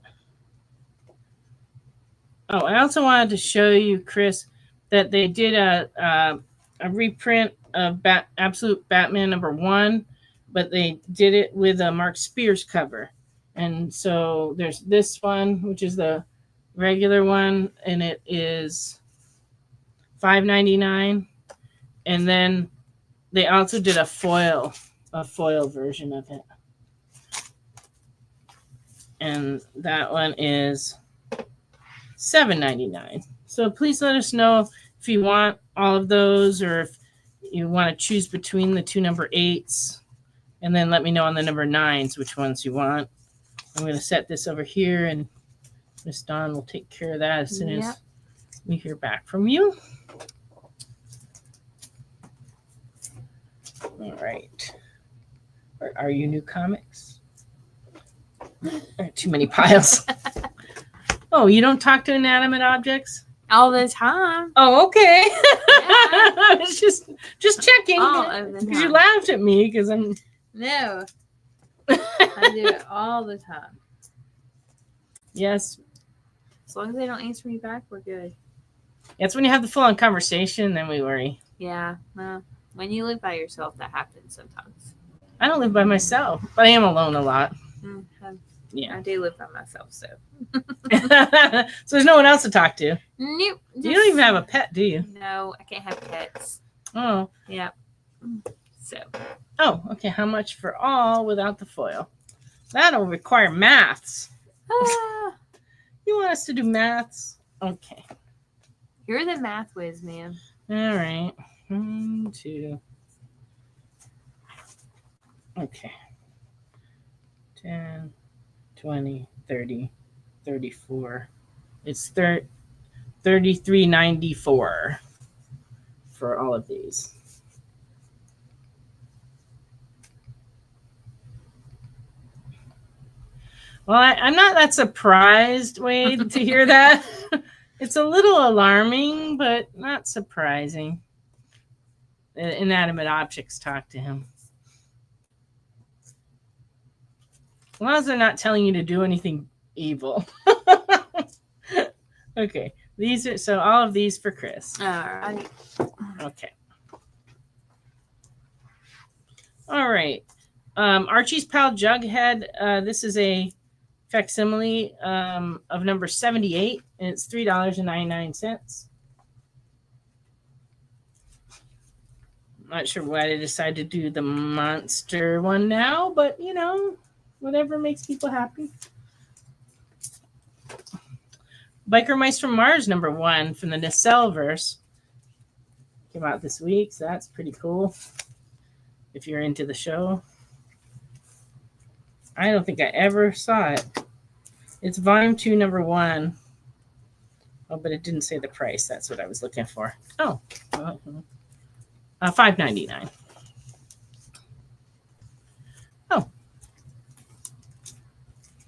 Speaker 1: Oh, I also wanted to show you, Chris, that they did a reprint of Absolute Batman number 1. But they did it with a Mark Spears cover. And so there's this one, which is the regular one, and it is $5.99. And then they also did a foil version of it. And that one is $7.99. So please let us know if you want all of those, or if you want to choose between the 2 number 8s. And then let me know on the number 9s which ones you want. I'm going to set this over here, and Miss Dawn will take care of that as soon as we hear back from you. All right. Where are you, new comics? There are too many piles. Oh, you don't talk to inanimate objects?
Speaker 2: All the time.
Speaker 1: Oh, okay.
Speaker 2: Yeah.
Speaker 1: I was just checking.
Speaker 2: All of the
Speaker 1: Because
Speaker 2: time.
Speaker 1: you laughed at me because I'm...
Speaker 2: No. I do it all the time.
Speaker 1: Yes.
Speaker 2: As long as they don't answer me back, we're good.
Speaker 1: That's when you have the full-on conversation, then we worry.
Speaker 2: Yeah. Well, when you live by yourself, that happens sometimes.
Speaker 1: I don't live by myself, but I am alone a lot. Yeah.
Speaker 2: I do live by myself, so.
Speaker 1: So there's no one else to talk to.
Speaker 2: Nope.
Speaker 1: You don't even have a pet, do you?
Speaker 2: No, I can't have pets.
Speaker 1: Oh.
Speaker 2: Yeah. So.
Speaker 1: Oh, okay. How much for all without the foil? That'll require maths.
Speaker 2: Ah,
Speaker 1: You want us to do maths? Okay.
Speaker 2: you're the math whiz, man.
Speaker 1: All right. 1, 2. Okay. 10, 20, 30, 34. It's 33.94 for all of these. Well, I'm not that surprised, Wade, to hear that. It's a little alarming, but not surprising. Inanimate objects talk to him. As long as they're not telling you to do anything evil. Okay. These are so all of these for Chris.
Speaker 2: All right.
Speaker 1: Okay. All right. Archie's Pal Jughead. This is a facsimile of number 78, and it's $3.99. Not sure why they decided to do the monster one now, but you know, whatever makes people happy. Biker Mice from Mars number 1 from the Nacelleverse came out this week, so that's pretty cool. If you're into the show, I don't think I ever saw it. It's volume 2, number 1. Oh, but it didn't say the price. That's what I was looking for. Oh, $5.99. Oh,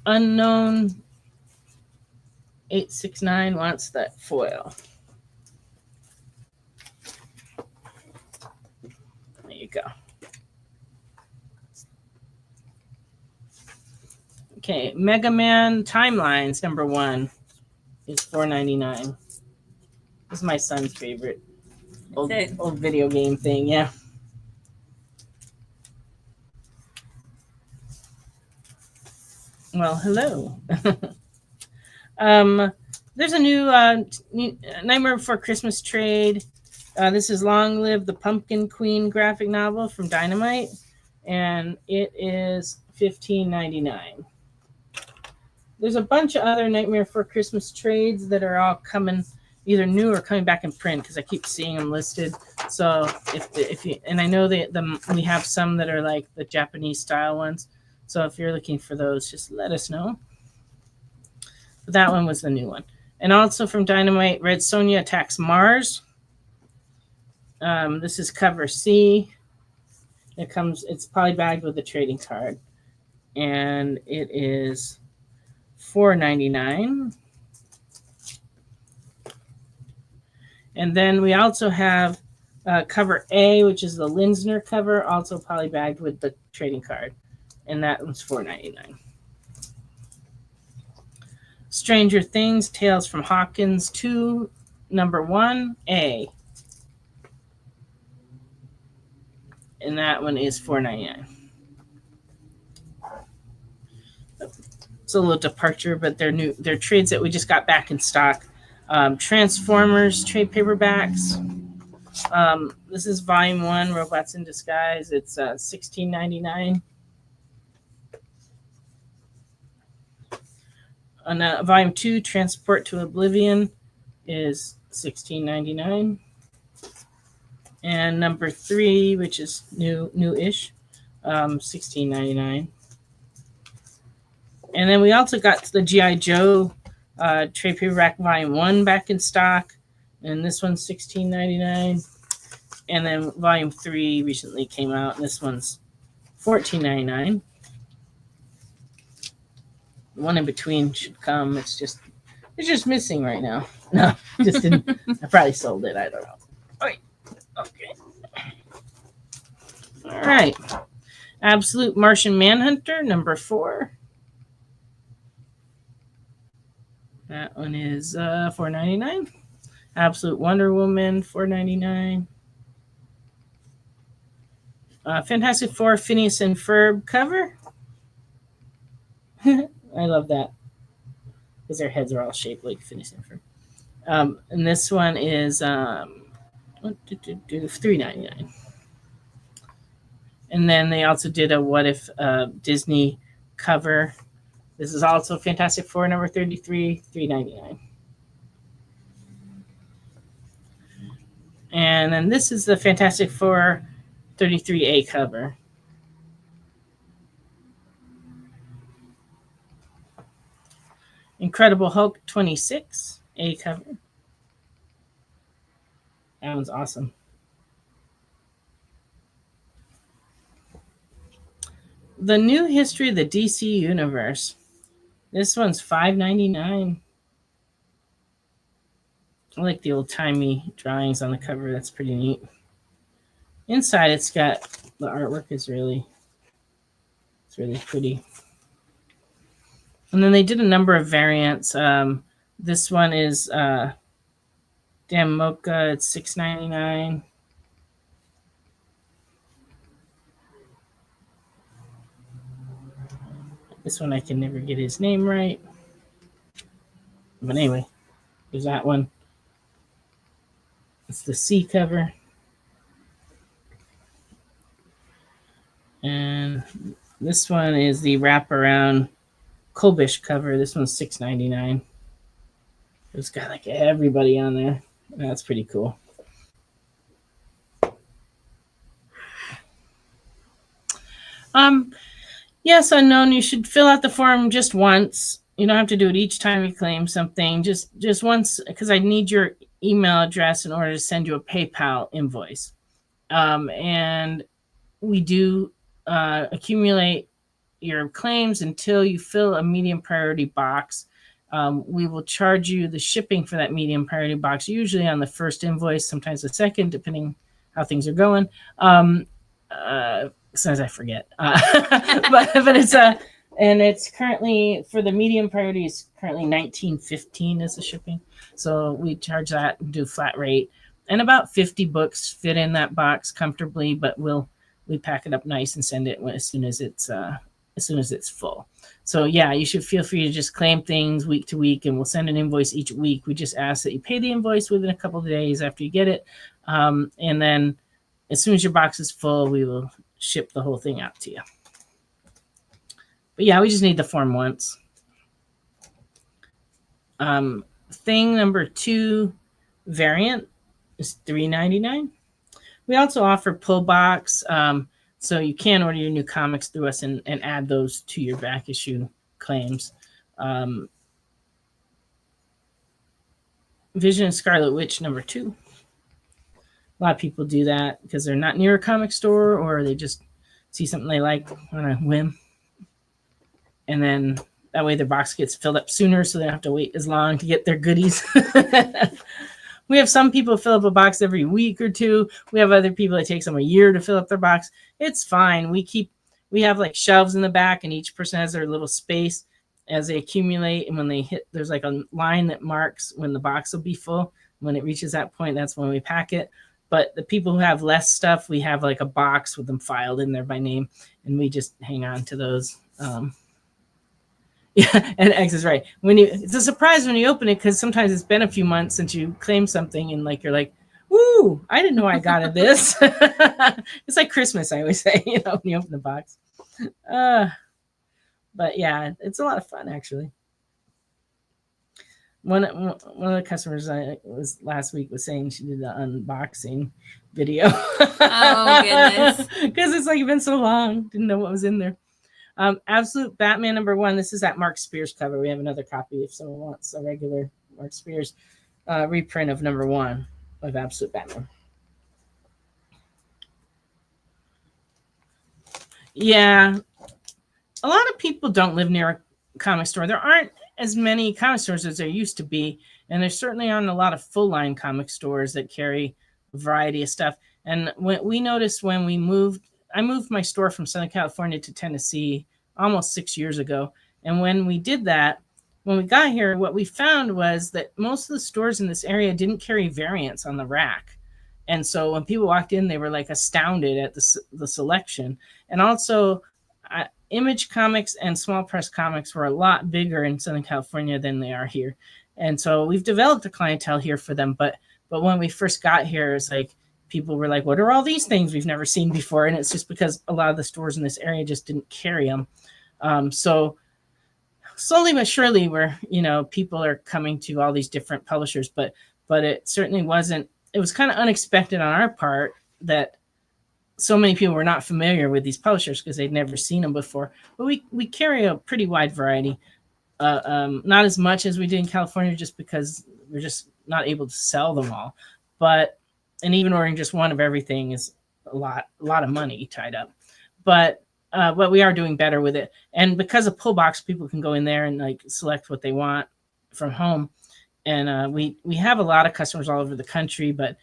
Speaker 1: Unknown 869 wants that foil. There you go. Okay, Mega Man Timelines number 1 is $4.99. This is my son's favorite old video game thing. Yeah. Well, hello. There's a new Nightmare Before Christmas trade. This is Long Live the Pumpkin Queen graphic novel from Dynamite, and it is $15.99. There's a bunch of other Nightmare Before Christmas trades that are all coming, either new or coming back in print, because I keep seeing them listed. So if you, and I know that we have some that are like the Japanese style ones. So if you're looking for those, just let us know. But that one was the new one. And also from Dynamite, Red Sonja Attacks Mars. This is cover C. It's polybagged with a trading card. And it is $4.99. And then we also have cover A, which is the Linsner cover, also polybagged with the trading card. And that one's $4.99. Stranger Things, Tales from Hawkins 2, number 1, A. And that one is $4.99. It's a little departure, but they're trades that we just got back in stock. Transformers trade paperbacks. This is volume 1, Robots in Disguise. It's $16.99. On volume 2, Transport to Oblivion is $16.99. And number 3, which is new-ish, $16.99. And then we also got the G.I. Joe trade paperback volume 1 back in stock, and this one's $16.99. And then volume 3 recently came out, and this one's $14.99. The one in between should come. It's just missing right now. No, just didn't. I probably sold it. I don't know. Okay. All right. Absolute Martian Manhunter number 4. That one is $4.99. Absolute Wonder Woman $4.99. Fantastic Four Phineas and Ferb cover. I love that because their heads are all shaped like Phineas and Ferb. And this one is $3.99. And then they also did a What If Disney cover This is also Fantastic Four number 33, $3.99. And then this is the Fantastic Four 33A cover. Incredible Hulk 26A cover. That one's awesome. The New History of the DC Universe. This one's $5.99. I like the old-timey drawings on the cover. That's pretty neat. Inside, it's got the artwork is really pretty. And then they did a number of variants. This one is Dan Mocha. It's $6.99. This one I can never get his name right. But anyway, there's that one. It's the C cover. And this one is the wraparound Kolbish cover. This one's $6.99. It's got like everybody on there. That's pretty cool. Yes, unknown. You should fill out the form just once. You don't have to do it each time you claim something. Just once, because I need your email address in order to send you a PayPal invoice. And we do accumulate your claims until you fill a medium priority box. We will charge you the shipping for that medium priority box, usually on the first invoice, sometimes the second, depending how things are going. Sometimes I forget, but it's and it's currently for the medium priority is currently $19.15 is the shipping. So we charge that and do flat rate, and about 50 books fit in that box comfortably. But we pack it up nice and send it as soon as it's full. So yeah, you should feel free to just claim things week to week, and we'll send an invoice each week. We just ask that you pay the invoice within a couple of days after you get it, and then as soon as your box is full, we will ship the whole thing out to you. But yeah, we just need the form once. Thing number 2 variant is $3.99. We also offer pull box, so you can order your new comics through us and add those to your back issue claims. Vision and Scarlet Witch number 2. A lot of people do that because they're not near a comic store, or they just see something they like on a whim. And then that way their box gets filled up sooner, so they don't have to wait as long to get their goodies. We have some people fill up a box every week or two. We have other people that take them a year to fill up their box. It's fine. We have like shelves in the back, and each person has their little space as they accumulate. And when they hit, there's like a line that marks when the box will be full. When it reaches that point, that's when we pack it. But the people who have less stuff, we have like a box with them filed in there by name, and we just hang on to those. Yeah, and X is right. It's a surprise when you open it, because sometimes it's been a few months since you claimed something, and like you're like, "Woo! I didn't know I got this." It's like Christmas, I always say, when you open the box. But yeah, it's a lot of fun actually. One of the customers was last week was saying she did the unboxing video.
Speaker 2: Oh goodness!
Speaker 1: Because it's like been so long, didn't know what was in there. Absolute Batman number 1. This is that Mark Spears cover. We have another copy if someone wants a regular Mark Spears reprint of number 1 of Absolute Batman. Yeah, a lot of people don't live near a comic store. There aren't as many comic stores as there used to be, and there certainly aren't a lot of full line comic stores that carry a variety of stuff. And we noticed when I moved my store from Southern California to Tennessee almost 6 years ago. And when we did that, when we got here, what we found was that most of the stores in this area didn't carry variants on the rack. And so when people walked in, they were like astounded at the selection. And also Image Comics and Small Press Comics were a lot bigger in Southern California than they are here. And so we've developed a clientele here for them. But when we first got here, it's like people were like, what are all these things we've never seen before? And it's just because a lot of the stores in this area just didn't carry them. So slowly but surely people are coming to all these different publishers, but it certainly wasn't. It was kind of unexpected on our part that so many people were not familiar with these publishers because they'd never seen them before. But we carry a pretty wide variety. Not as much as we did in California, just because we're just not able to sell them all. And even ordering just one of everything is a lot of money tied up. But we are doing better with it. And because of Pull Box, people can go in there and like select what they want from home. And we have a lot of customers all over the country, but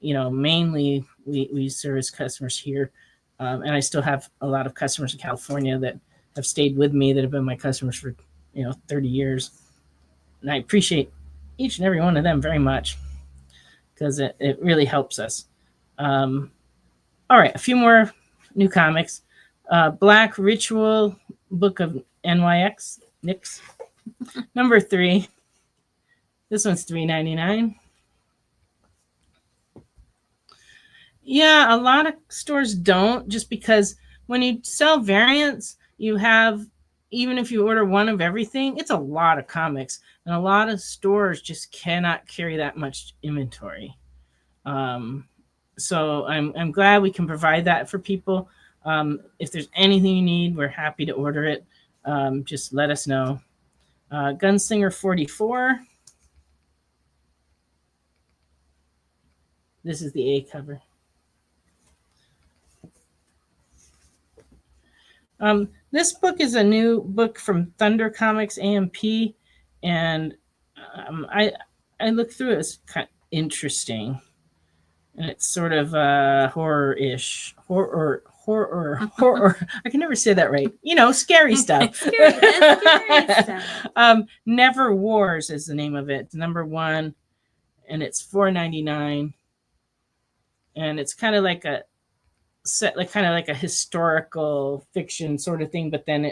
Speaker 1: mainly we service customers here. And I still have a lot of customers in California that have stayed with me, that have been my customers for 30 years. And I appreciate each and every one of them very much, because it really helps us. All right, a few more new comics. Black Ritual, Book of NYX, Nix, number 3. This one's $3.99. Yeah, a lot of stores don't, just because when you sell variants, you have, even if you order one of everything, it's a lot of comics, and a lot of stores just cannot carry that much inventory. So I'm glad we can provide that for people. If there's anything you need, we're happy to order it. Just let us know. Gunslinger 44. This is the A cover. This book is a new book from Thunder Comics AMP, and I looked through it. It's kind of interesting, and it's sort of horror-ish. Horror. I can never say that right. Scary stuff.
Speaker 2: Scary stuff.
Speaker 1: Never Wars is the name of it. It's number 1, and it's $4.99. And it's kind of like a historical fiction sort of thing, but then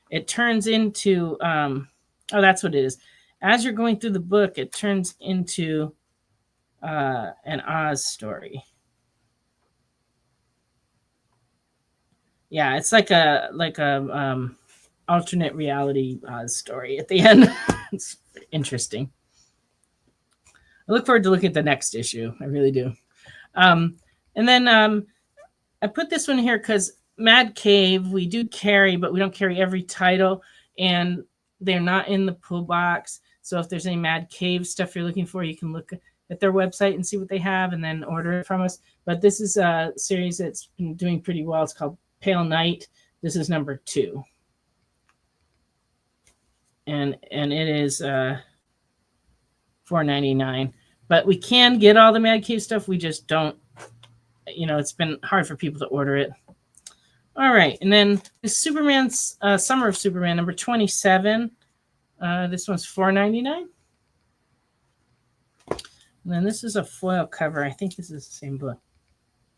Speaker 1: it turns into that's what it is. As you're going through the book, it turns into an Oz story. Yeah, it's like a alternate reality Oz story at the end. It's interesting. I look forward to looking at the next issue. I really do. And then I put this one here because Mad Cave we do carry, but we don't carry every title, and they're not in the pull box. So if there's any Mad Cave stuff you're looking for, you can look at their website and see what they have and then order it from us. But this is a series that's been doing pretty well. It's called Pale Night. This is number 2. And it is $4.99. But we can get all the Mad Cave stuff. We just don't. It's been hard for people to order it. All right, and then the Superman's Summer of Superman, number 27. This one's $4.99. And then this is a foil cover. I think this is the same book.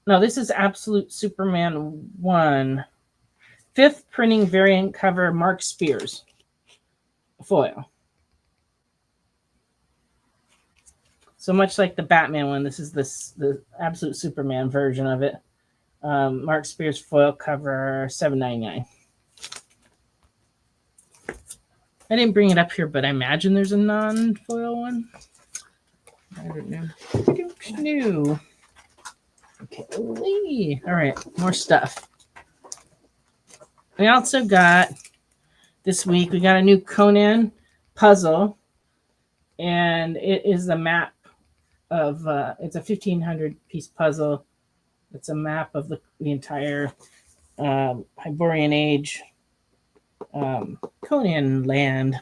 Speaker 1: No, this is Absolute Superman 1. 5th printing variant cover, Mark Spears. Foil. So much like the Batman one, this is the Absolute Superman version of it. Mark Spears foil cover, $7.99. I didn't bring it up here, but I imagine there's a non-foil one. I don't know. I don't know. Okay. All right, more stuff. We also got, this week, we got a new Conan puzzle. And it is the map of, it's a 1,500 piece puzzle. It's a map of the entire Hyborian Age Conan land.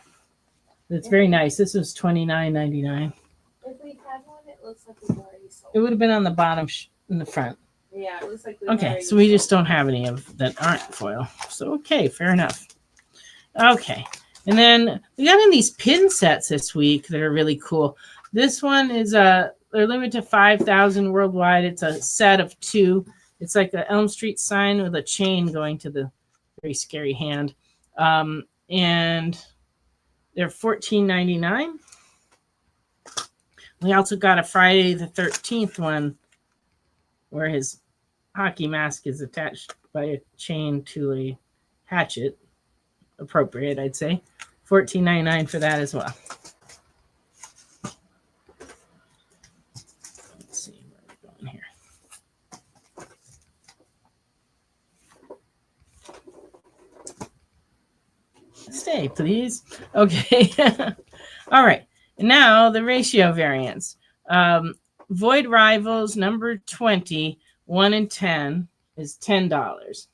Speaker 1: It's very nice. This was $29.99.
Speaker 2: If we had one, it looks like we've already sold.
Speaker 1: It would have been on the bottom in the front.
Speaker 2: Yeah, it looks like we've
Speaker 1: Okay,
Speaker 2: already
Speaker 1: so we
Speaker 2: sold.
Speaker 1: just don't have any of that aren't foil. So, okay, fair enough. Okay, and then we got in these pin sets this week that are really cool. This one is they're limited to 5,000 worldwide. It's a set of 2. It's like the Elm Street sign with a chain going to the very scary hand. And they're $14.99. We also got a Friday the 13th one where his hockey mask is attached by a chain to a hatchet. Appropriate, I'd say. $14.99 for that as well. Let's see where we're going here. Stay, please. Okay. All right. Now the ratio variants. Void Rivals number 20, 1 in 10 is $10.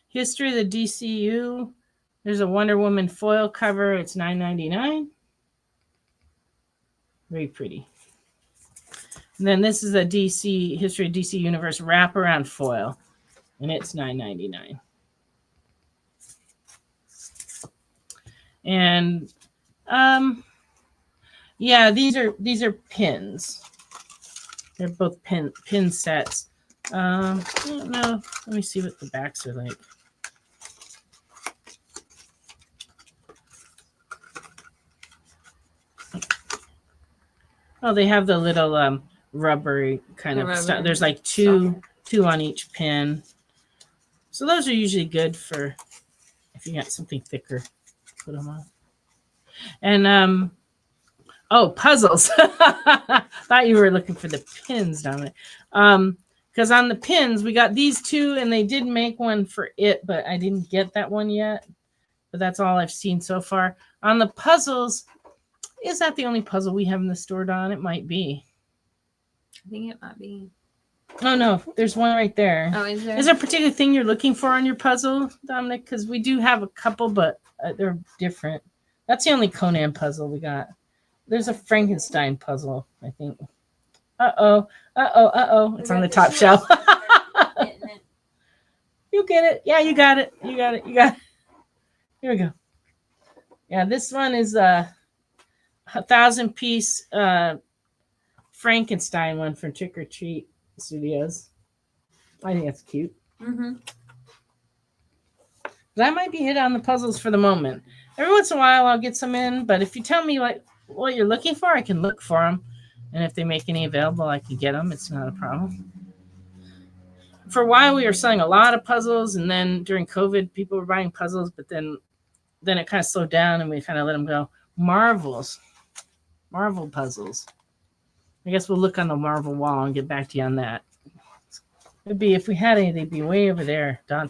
Speaker 1: History of the DCU. There's a Wonder Woman foil cover. It's $9.99. Very pretty. And then this is a DC History of DC Universe wraparound foil, and it's $9.99. And yeah, these are pins. They're both pin sets. I don't know. Let me see what the backs are like. Oh, they have the little rubbery kind of stuff. There's like two on each pin. So those are usually good for if you got something thicker. Put them on. And oh, puzzles. Thought you were looking for the pins, Dominic. Because on the pins we got these two, and they did make one for it, but I didn't get that one yet. But that's all I've seen so far. On the puzzles, is that the only puzzle we have in the store, Don? It might be.
Speaker 2: I think it might be.
Speaker 1: Oh no, there's one right there.
Speaker 2: Oh, is there?
Speaker 1: Is there a particular thing you're looking for on your puzzle, Dominic? Because we do have a couple, but they're different. That's the only Conan puzzle we got. There's a Frankenstein puzzle, I think. Uh-oh. It's on the top shelf. You get it. Yeah, you got it. You got it. Here we go. Yeah, this one is a 1,000-piece Frankenstein one from Trick or Treat Studios. I think that's cute.
Speaker 2: Mm-hmm.
Speaker 1: That might be it on the puzzles for the moment. Every once in a while, I'll get some in, but if you tell me like what you're looking for, I can look for them. And if they make any available, I can get them. It's not a problem. For a while, we were selling a lot of puzzles, and then during COVID, people were buying puzzles, but then it kind of slowed down, and we kind of let them go. Marvel puzzles. I guess we'll look on the Marvel wall and get back to you on that. It'd be, if we had any, they'd be way over there. Don,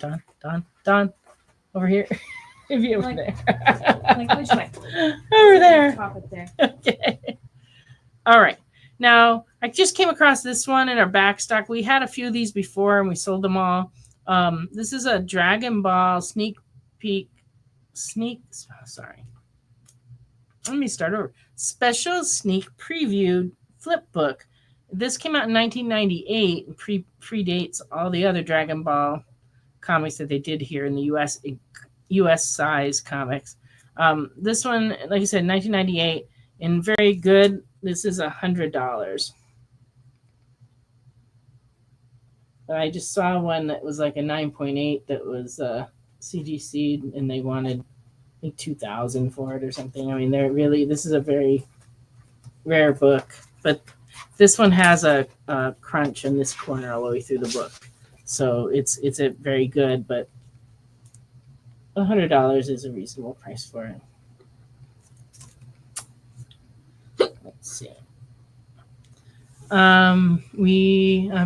Speaker 1: over here. It'd be over there.
Speaker 2: Like which way?
Speaker 1: Over there.
Speaker 2: Pop it there.
Speaker 1: Okay. All right. Now, I just came across this one in our back stock. We had a few of these before, and we sold them all. This is a Dragon Ball sorry. Let me start over. Special sneak preview flip book. This came out in 1998 and predates all the other Dragon Ball comics that they did here in the U.S. size comics. This one, like I said, 1998, and very good. This is $100. But I just saw one that was like a 9.8 that was CGC'd, and they wanted like $2,000 for it or something. I mean, this is a very rare book, but this one has a crunch in this corner all the way through the book, so it's a very good. But $100 is a reasonable price for it. Let's see.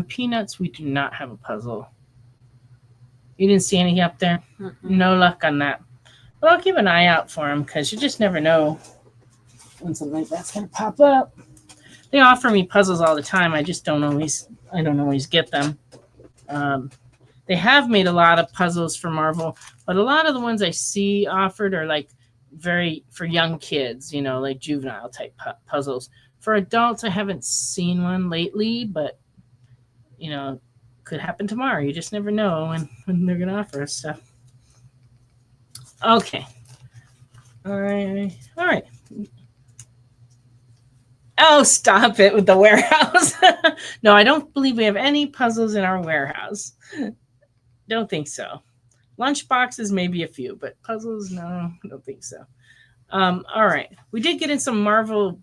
Speaker 1: Peanuts. We do not have a puzzle. You didn't see any up there?
Speaker 2: Mm-mm.
Speaker 1: No luck on that. But I'll keep an eye out for them because you just never know when something like that's going to pop up. They offer me puzzles all the time. I don't always get them. They have made a lot of puzzles for Marvel, but a lot of the ones I see offered are like very for young kids, like juvenile type puzzles. For adults, I haven't seen one lately, but could happen tomorrow. You just never know when they're going to offer us stuff. Okay. All right. Oh, stop it with the warehouse. No, I don't believe we have any puzzles in our warehouse. Don't think so. Lunch boxes, maybe a few, but puzzles, no, I don't think so. All right. We did get in some Marvel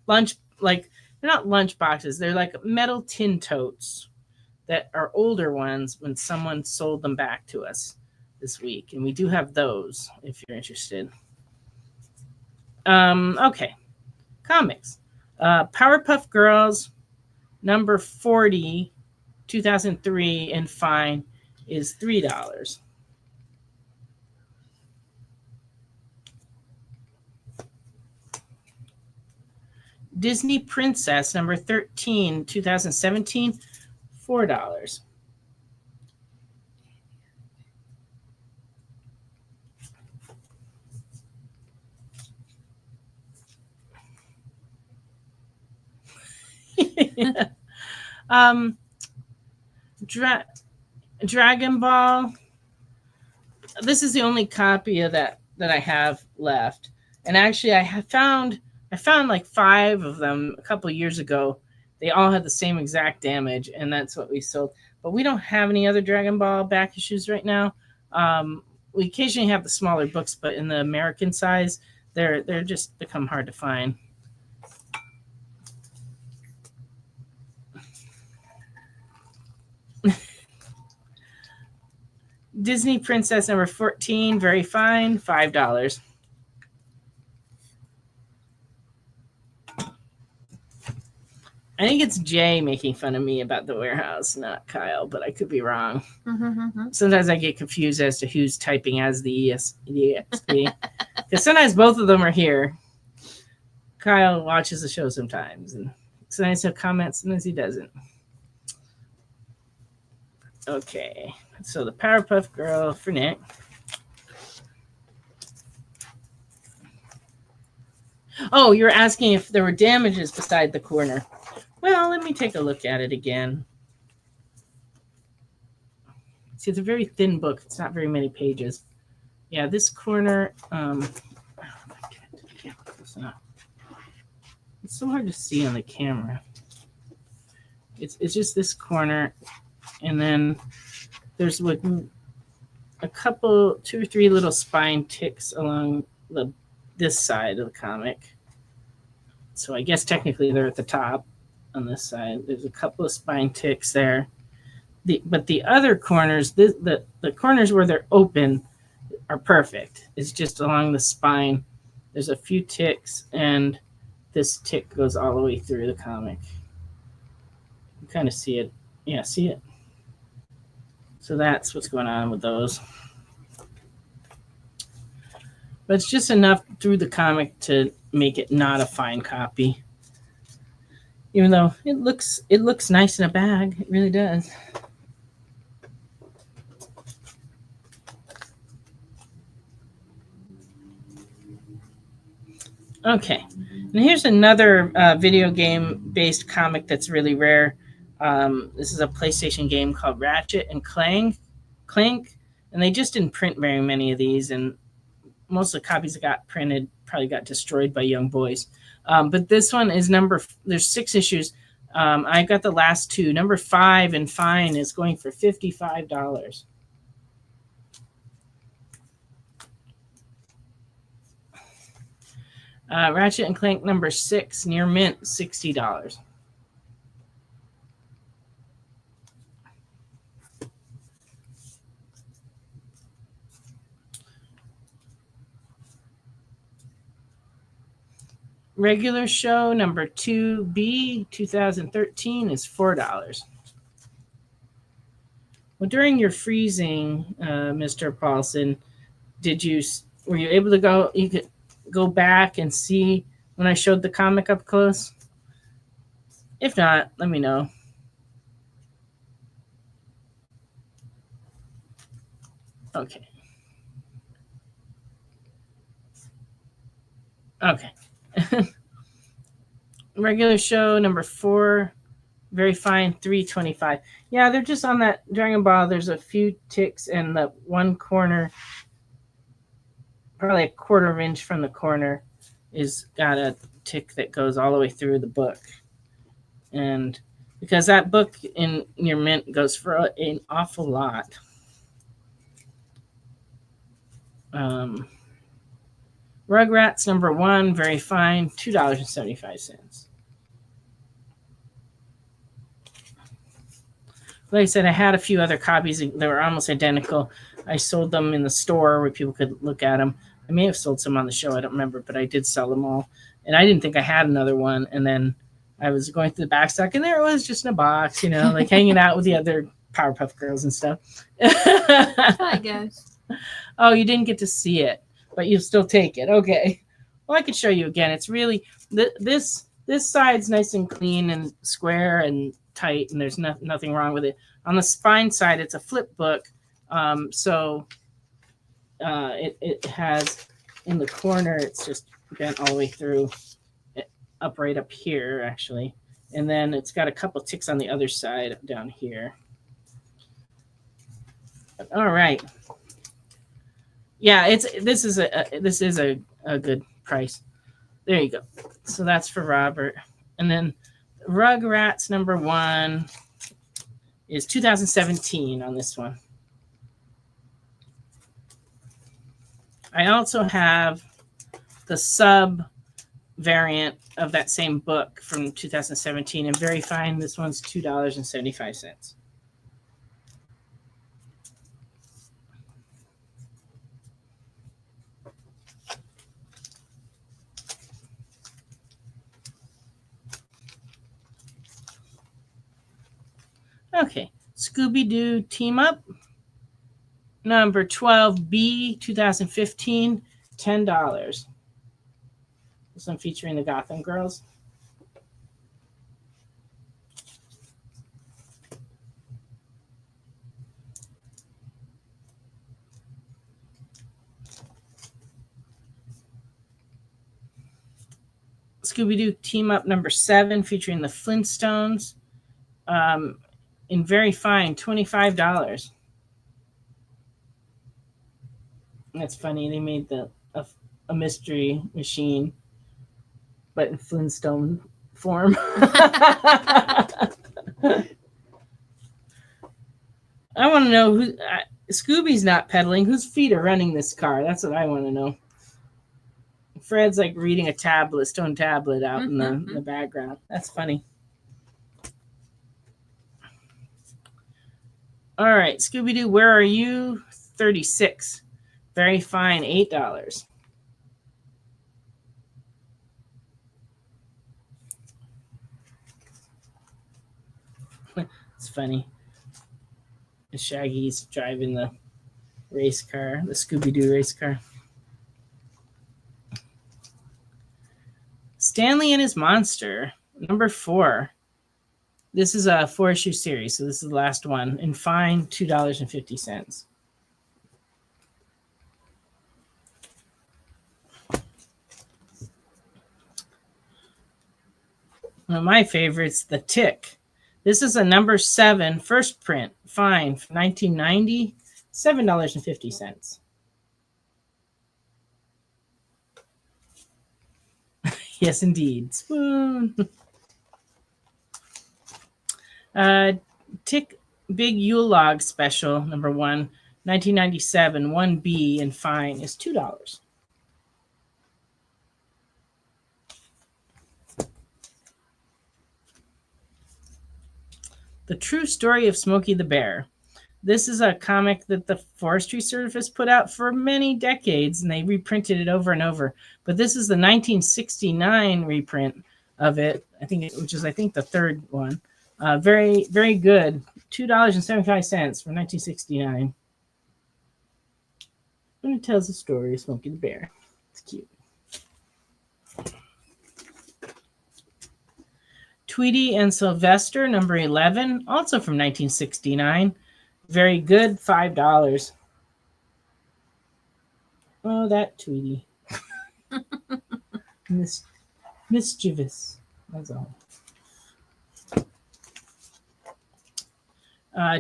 Speaker 1: they're not lunch boxes. They're like metal tin totes that are older ones when someone sold them back to us. this week, and we do have those if you're interested. Okay, comics. Powerpuff Girls number 40, 2003, and fine is $3. Disney Princess number 13, 2017, $4. Dragon Ball. This is the only copy of that I have left, and actually I found like 5 of them a couple of years ago. They all had the same exact damage, and that's what we sold. But we don't have any other Dragon Ball back issues right now. We occasionally have the smaller books, but in the American size, they're just become hard to find. Disney Princess number 14, very fine, $5. I think it's Jay making fun of me about the warehouse, not Kyle, but I could be wrong. Sometimes I get confused as to who's typing as the EXP. Because sometimes both of them are here. Kyle watches the show sometimes, and sometimes he'll comment, sometimes he doesn't. Okay, so the Powerpuff Girl for Nick. Oh, you're asking if there were damages beside the corner. Well, let me take a look at it again. See, it's a very thin book. It's not very many pages. Yeah, this corner. It's so hard to see on the camera. It's just this corner. And then there's like a couple, 2 or 3 little spine ticks along this side of the comic. So I guess technically they're at the top on this side. There's a couple of spine ticks there. But the other corners, the corners where they're open are perfect. It's just along the spine. There's a few ticks, and this tick goes all the way through the comic. You kind of see it. Yeah, see it? So that's what's going on with those. But it's just enough through the comic to make it not a fine copy. Even though it looks nice in a bag. It really does. Okay. And here's another video game-based comic that's really rare. This is a PlayStation game called Ratchet and Clank, and they just didn't print very many of these, and most of the copies that got printed probably got destroyed by young boys. But this one is there's 6 issues. I got the last 2. Number 5 and fine is going for $55. Ratchet and Clank number 6, near mint, $60. Regular show number 2B, 2013 is $4. Well, during your freezing, Mr. Paulson, were you able to go? You could go back and see when I showed the comic up close. If not, let me know. Okay. Okay. Regular show number 4, very fine, $3.25. Yeah, they're just on that Dragon Ball. There's a few ticks, and the one corner, probably a 1/4 inch from the corner, is got a tick that goes all the way through the book. And because that book in your mint goes for an awful lot. Rugrats number 1, very fine, $2.75. like I said, I had a few other copies that were almost identical. I sold them in the store where people could look at them. I may have sold some on the show. I don't remember, but I did sell them all. And I didn't think I had another one. And then I was going through the back stock, and there it was, just in a box, like hanging out with the other Powerpuff Girls and stuff.
Speaker 2: That's how it goes.
Speaker 1: Oh, you didn't get to see it, but you'll still take it. Okay. Well, I could show you again. It's really this side's nice and clean and square and tight, and there's nothing wrong with it. On the spine side, it's a flip book, so it has in the corner, it's just bent all the way through, up right up here actually, and then it's got a couple ticks on the other side down here. All right. Yeah, this is a good price. There you go. So that's for Robert. And then Rugrats #1 is 2017 on this one. I also have the sub variant of that same book from 2017, and very fine. This one's $2.75. Okay, Scooby-Doo Team Up, number 12B, 2015, $10. This one featuring the Gotham Girls. Scooby-Doo Team Up number 7, featuring the Flintstones. In very fine, $25. That's funny. They made a mystery machine, but in Flintstone form. I want to know who Scooby's not pedaling. Whose feet are running this car? That's what I want to know. Fred's like reading a stone tablet out in the background. That's funny. All right, Scooby-Doo, Where Are You? 36. Very fine, $8. It's funny. Shaggy's driving the race car, the Scooby-Doo race car. Stanley and His Monster, number 4. This is a 4-issue series, so this is the last one. And fine, $2.50. One of my favorites, The Tick. This is a number 7 first print, fine, 1990, $7.50. Yes, indeed. Spoon. Tick Big Yule Log Special, number 1, 1997, 1B, and fine is $2. The True Story of Smokey the Bear. This is a comic that the Forestry Service put out for many decades, and they reprinted it over and over. But this is the 1969 reprint of it, which is the third one. Very, very good. $2.75 from 1969. And it tells the story of Smokey the Bear. It's cute. Tweety and Sylvester, number 11, also from 1969. Very good, $5. Oh, that Tweety. Mischievous. That's all.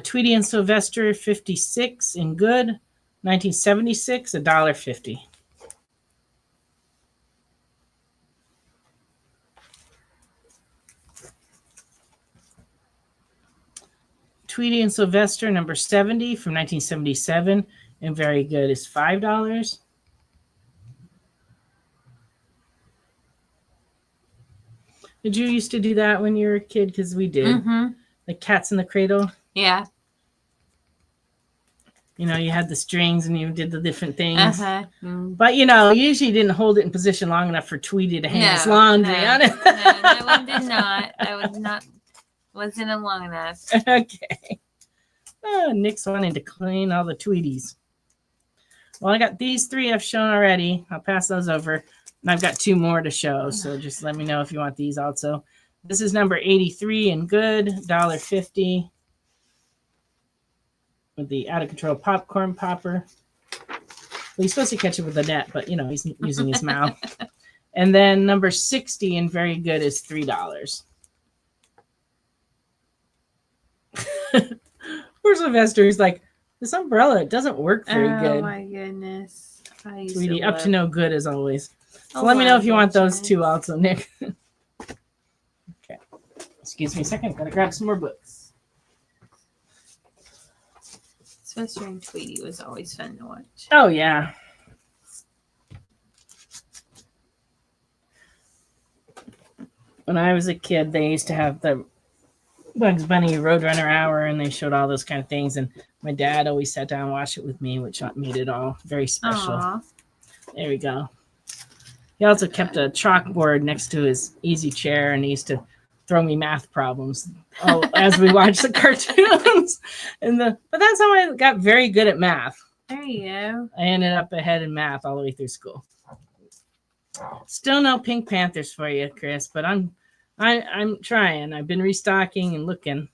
Speaker 1: Tweety and Sylvester, 56 in good. 1976, $1.50. Tweety and Sylvester, number 70 from 1977, and very good is $5. Did you used to do that when you were a kid? Because we did. Like Cats in the Cradle.
Speaker 2: Yeah.
Speaker 1: You know, you had the strings and you did the different things.
Speaker 2: Uh-huh. Mm.
Speaker 1: But, you know, you usually didn't hold it in position long enough for Tweety to hang his laundry on it.
Speaker 2: No, that one did not. That was not. Wasn't long enough.
Speaker 1: Okay. Oh, Nick's wanting to clean all the Tweeties. Well, I got these 3 I've shown already. I'll pass those over. And I've got 2 more to show, so just let me know if you want these also. This is number 83 and good, $1.50. With the out of control popcorn popper. Well, he's supposed to catch it with a net, but you know, he's using his mouth. And then number 60 and very good is $3. Poor Sylvester, he's like, this umbrella, it doesn't work very good.
Speaker 2: Oh my goodness.
Speaker 1: Sweetie, up to no good as always. So let me know if you want those 2 also, Nick. Okay. Excuse me a second. Gotta grab some more books.
Speaker 2: Sylvester and Tweety was always fun to watch.
Speaker 1: Oh, yeah. When I was a kid, they used to have the Bugs Bunny Roadrunner Hour, and they showed all those kind of things. And my dad always sat down and watched it with me, which made it all very special.
Speaker 2: Aww.
Speaker 1: There we go. He also kept a chalkboard next to his easy chair, and he used to throw me math problems as we watched the cartoons. But that's how I got very good at math.
Speaker 2: There you go.
Speaker 1: I ended up ahead in math all the way through school. Still no Pink Panthers for you, Chris, but I'm trying. I've been restocking and looking.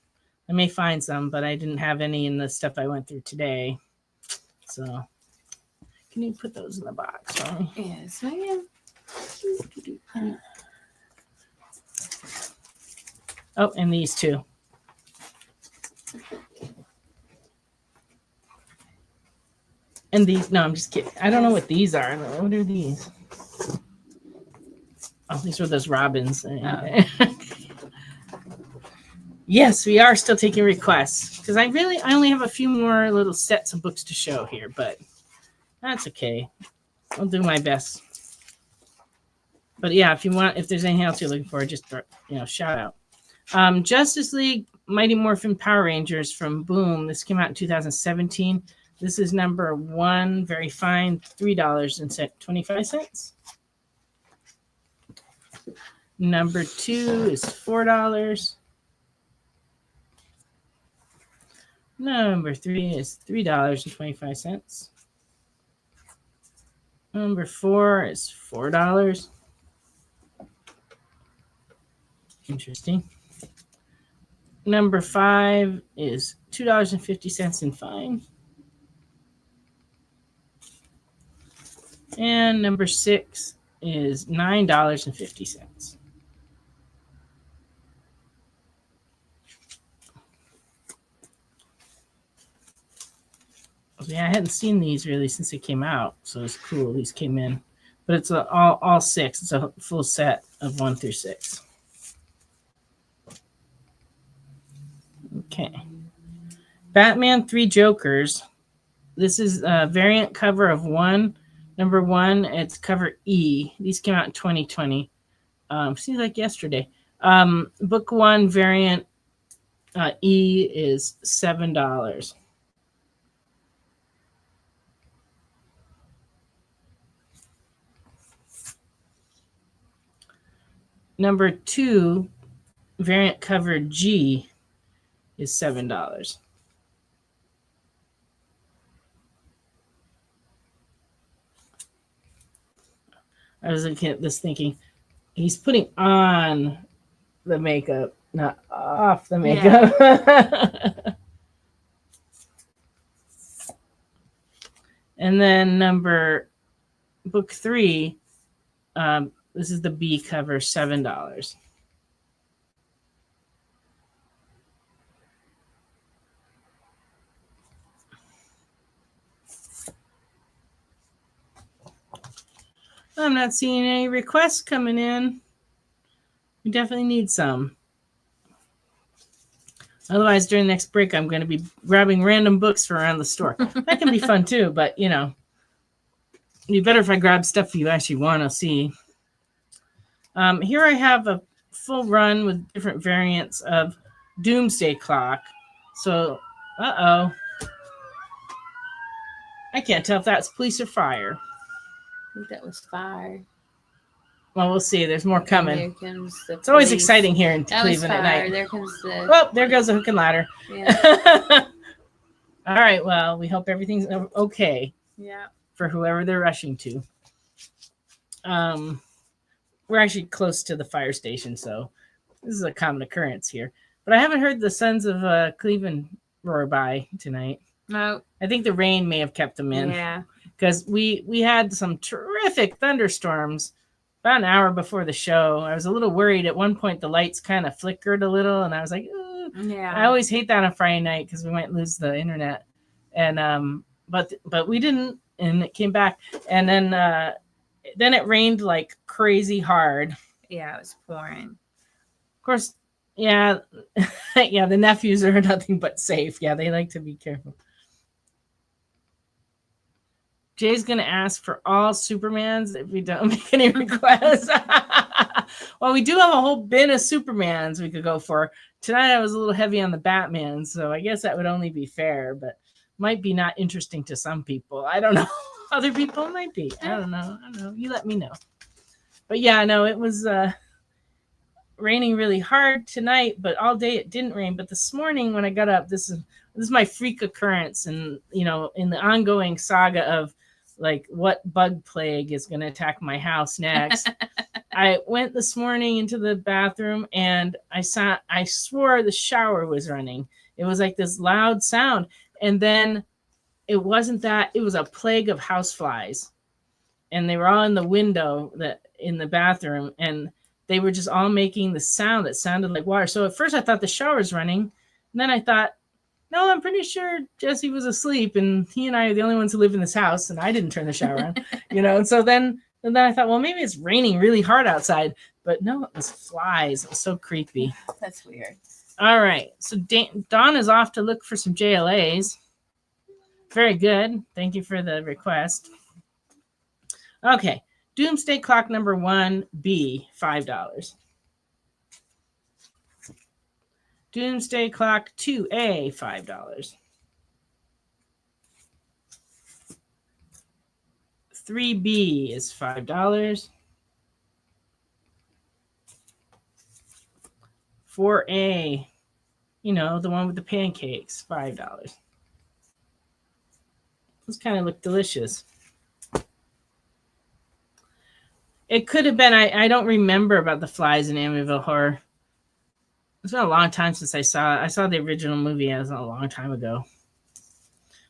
Speaker 1: I may find some, but I didn't have any in the stuff I went through today. So, can you put those in the box for me?
Speaker 2: Yes, ma'am.
Speaker 1: Oh, and these 2. And these, no, I'm just kidding. I don't know what these are. What are these? Oh, these were those robins. Oh. Yes, we are still taking requests because I only have a few more little sets of books to show here, but that's okay. I'll do my best. But yeah, if there's anything else you're looking for, just shout out. Justice League Mighty Morphin Power Rangers from Boom. This came out in 2017. This is number 1, very fine, $3.25. Number 2 is $4. Number 3 is $3.25. Number 4 is $4. Interesting. Number 5 is $2.50 in fine. And number 6 is $9.50. Yeah, I hadn't seen these really since they came out, so it's cool. These came in, but it's all 6. It's a full set of 1 through 6. Okay. Batman 3 Jokers. This is a variant cover of 1. Number 1, it's cover E. These came out in 2020. Seems like yesterday. Book 1 variant E is $7. Number 2 variant cover G is $7. I was looking at this thinking, he's putting on the makeup, not off the makeup. Yeah. And then book 3, this is the B cover, $7. I'm not seeing any requests coming in. We definitely need some. Otherwise, during the next break, I'm going to be grabbing random books from around the store. That can be fun too, but it'd be better if I grab stuff you actually want to see. Here I have a full run with different variants of Doomsday Clock. So, uh-oh. I can't tell if that's police or fire.
Speaker 2: I think that was fire.
Speaker 1: Well, we'll see. There's more coming.
Speaker 2: There comes the
Speaker 1: It's always
Speaker 2: police.
Speaker 1: exciting here in
Speaker 2: That was
Speaker 1: Cleveland at
Speaker 2: fire.
Speaker 1: night.
Speaker 2: There comes the.
Speaker 1: Well, there goes the hook and ladder.
Speaker 2: Yeah.
Speaker 1: All right. Well, we hope everything's okay
Speaker 2: Yeah.
Speaker 1: for whoever they're rushing to. We're actually close to the fire station, so this is a common occurrence here. But I haven't heard the Sons of Cleveland roar by tonight.
Speaker 2: No.
Speaker 1: I think the rain may have kept them in.
Speaker 2: Yeah.
Speaker 1: Because we had some terrific thunderstorms about an hour before the show. I was a little worried. At one point, the lights kind of flickered a little, and I was like, "Ooh."
Speaker 2: Yeah.
Speaker 1: I always hate that on Friday night because we might lose the internet. And but we didn't, and it came back. And then it rained like crazy hard.
Speaker 2: Yeah, it was pouring.
Speaker 1: Of course, yeah, yeah. The nephews are nothing but safe. Yeah, they like to be careful. Jay's going to ask for all Supermans if we don't make any requests. Well, we do have a whole bin of Supermans we could go for. Tonight I was a little heavy on the Batman, so I guess that would only be fair, but might be not interesting to some people. I don't know. Other people might be. I don't know. You let me know. But yeah, no, it was raining really hard tonight, but all day it didn't rain. But this morning when I got up, this is my freak occurrence, and in the ongoing saga of like what bug plague is going to attack my house next. I went this morning into the bathroom and I swore the shower was running. It was like this loud sound, and then it wasn't that. It was a plague of houseflies, and they were all in the window in the bathroom, and they were just all making the sound that sounded like water. So at first I thought the shower was running, and then I thought, no, I'm pretty sure Jesse was asleep, and he and I are the only ones who live in this house, and I didn't turn the shower on, And so then I thought, well, maybe it's raining really hard outside, but no, it was flies. It was so creepy.
Speaker 2: That's weird.
Speaker 1: All right, so Dawn is off to look for some JLAs. Very good. Thank you for the request. Okay, Doomsday Clock number 1B, $5. Doomsday Clock 2A, $5. 3B is $5. 4A, the one with the pancakes, $5. Those kind of look delicious. It could have been, I don't remember about the flies in Amityville Horror. It's been a long time since I saw the original movie. It was a long time ago.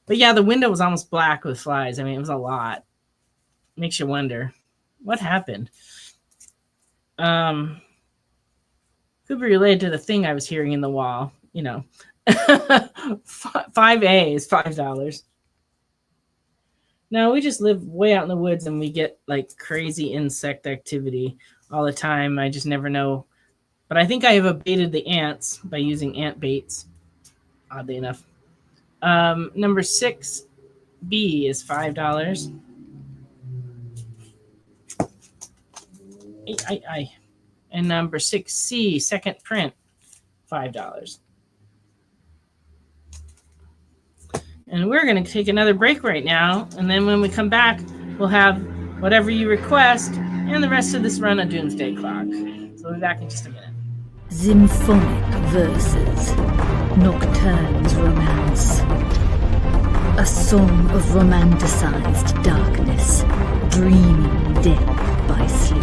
Speaker 1: But yeah, the window was almost black with flies. I mean, it was a lot. Makes you wonder what happened. Could be related to the thing I was hearing in the wall. 5A is $5. No, we just live way out in the woods and we get like crazy insect activity all the time. I just never know. But I think I have abated the ants by using ant baits, oddly enough. Number 6B is $5. And number 6C, second print, $5. And we're going to take another break right now. And then when we come back, we'll have whatever you request and the rest of this run of Doomsday Clock. So we'll be back in just a minute.
Speaker 7: Symphonic verses, Nocturne's romance. A song of romanticized darkness, dreaming death by sleep.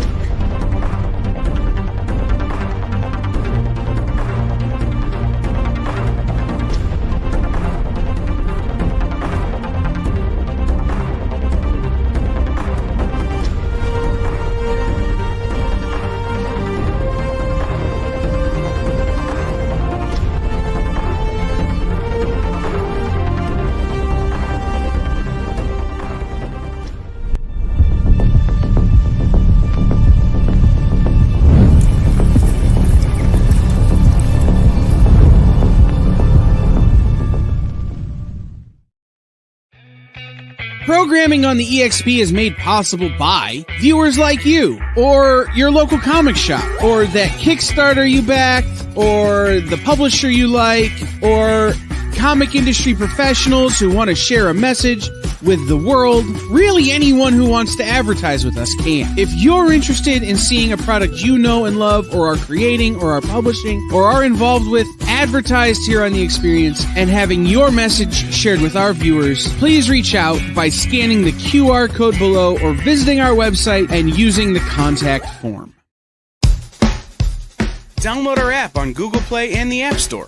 Speaker 5: Programming on the EXP is made possible by viewers like you, or your local comic shop, or that Kickstarter you backed, or the publisher you like, or comic industry professionals who want to share a message with the world. Really, anyone who wants to advertise with us can. If you're interested in seeing a product you know and love, or are creating, or are publishing, or are involved with, advertised here on The Experience, and having your message shared with our viewers, please reach out by scanning the QR code below or visiting our website and using the contact form. Download our app on Google Play and the App Store.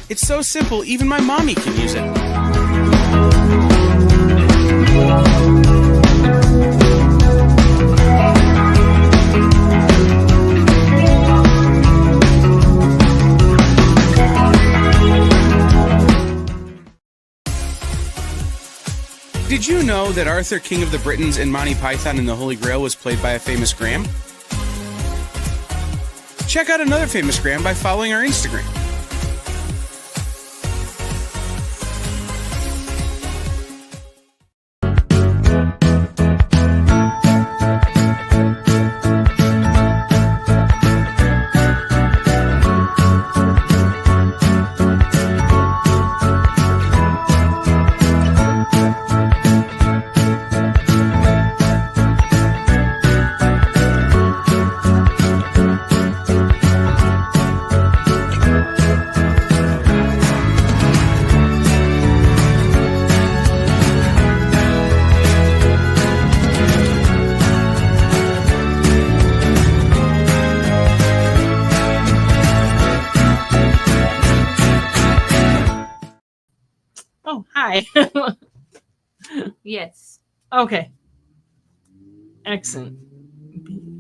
Speaker 5: It's so simple, even my mommy can use it. Did you know that Arthur, King of the Britons, and Monty Python and the Holy Grail was played by a famous Graham? Check out another famous Graham by following our Instagram.
Speaker 1: Oh, hi.
Speaker 2: Yes.
Speaker 1: Okay. Excellent.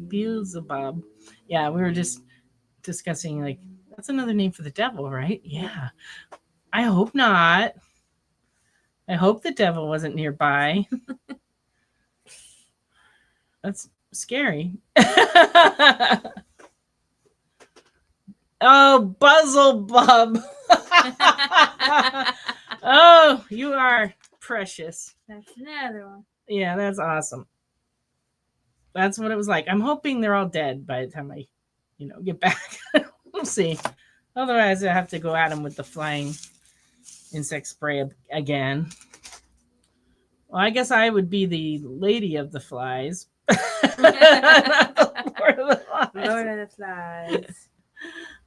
Speaker 1: Beelzebub. Yeah, we were just discussing, like, that's another name for the devil, right? Yeah. I hope not. I hope the devil wasn't nearby. That's scary. Oh, Buzzlebub. Oh, you are precious.
Speaker 2: That's another one.
Speaker 1: Yeah, that's awesome. That's what it was like. I'm hoping they're all dead by the time I, get back. We'll see. Otherwise, I have to go at them with the flying insect spray again. Well, I guess I would be the lady of the flies.
Speaker 2: Lord of the Flies.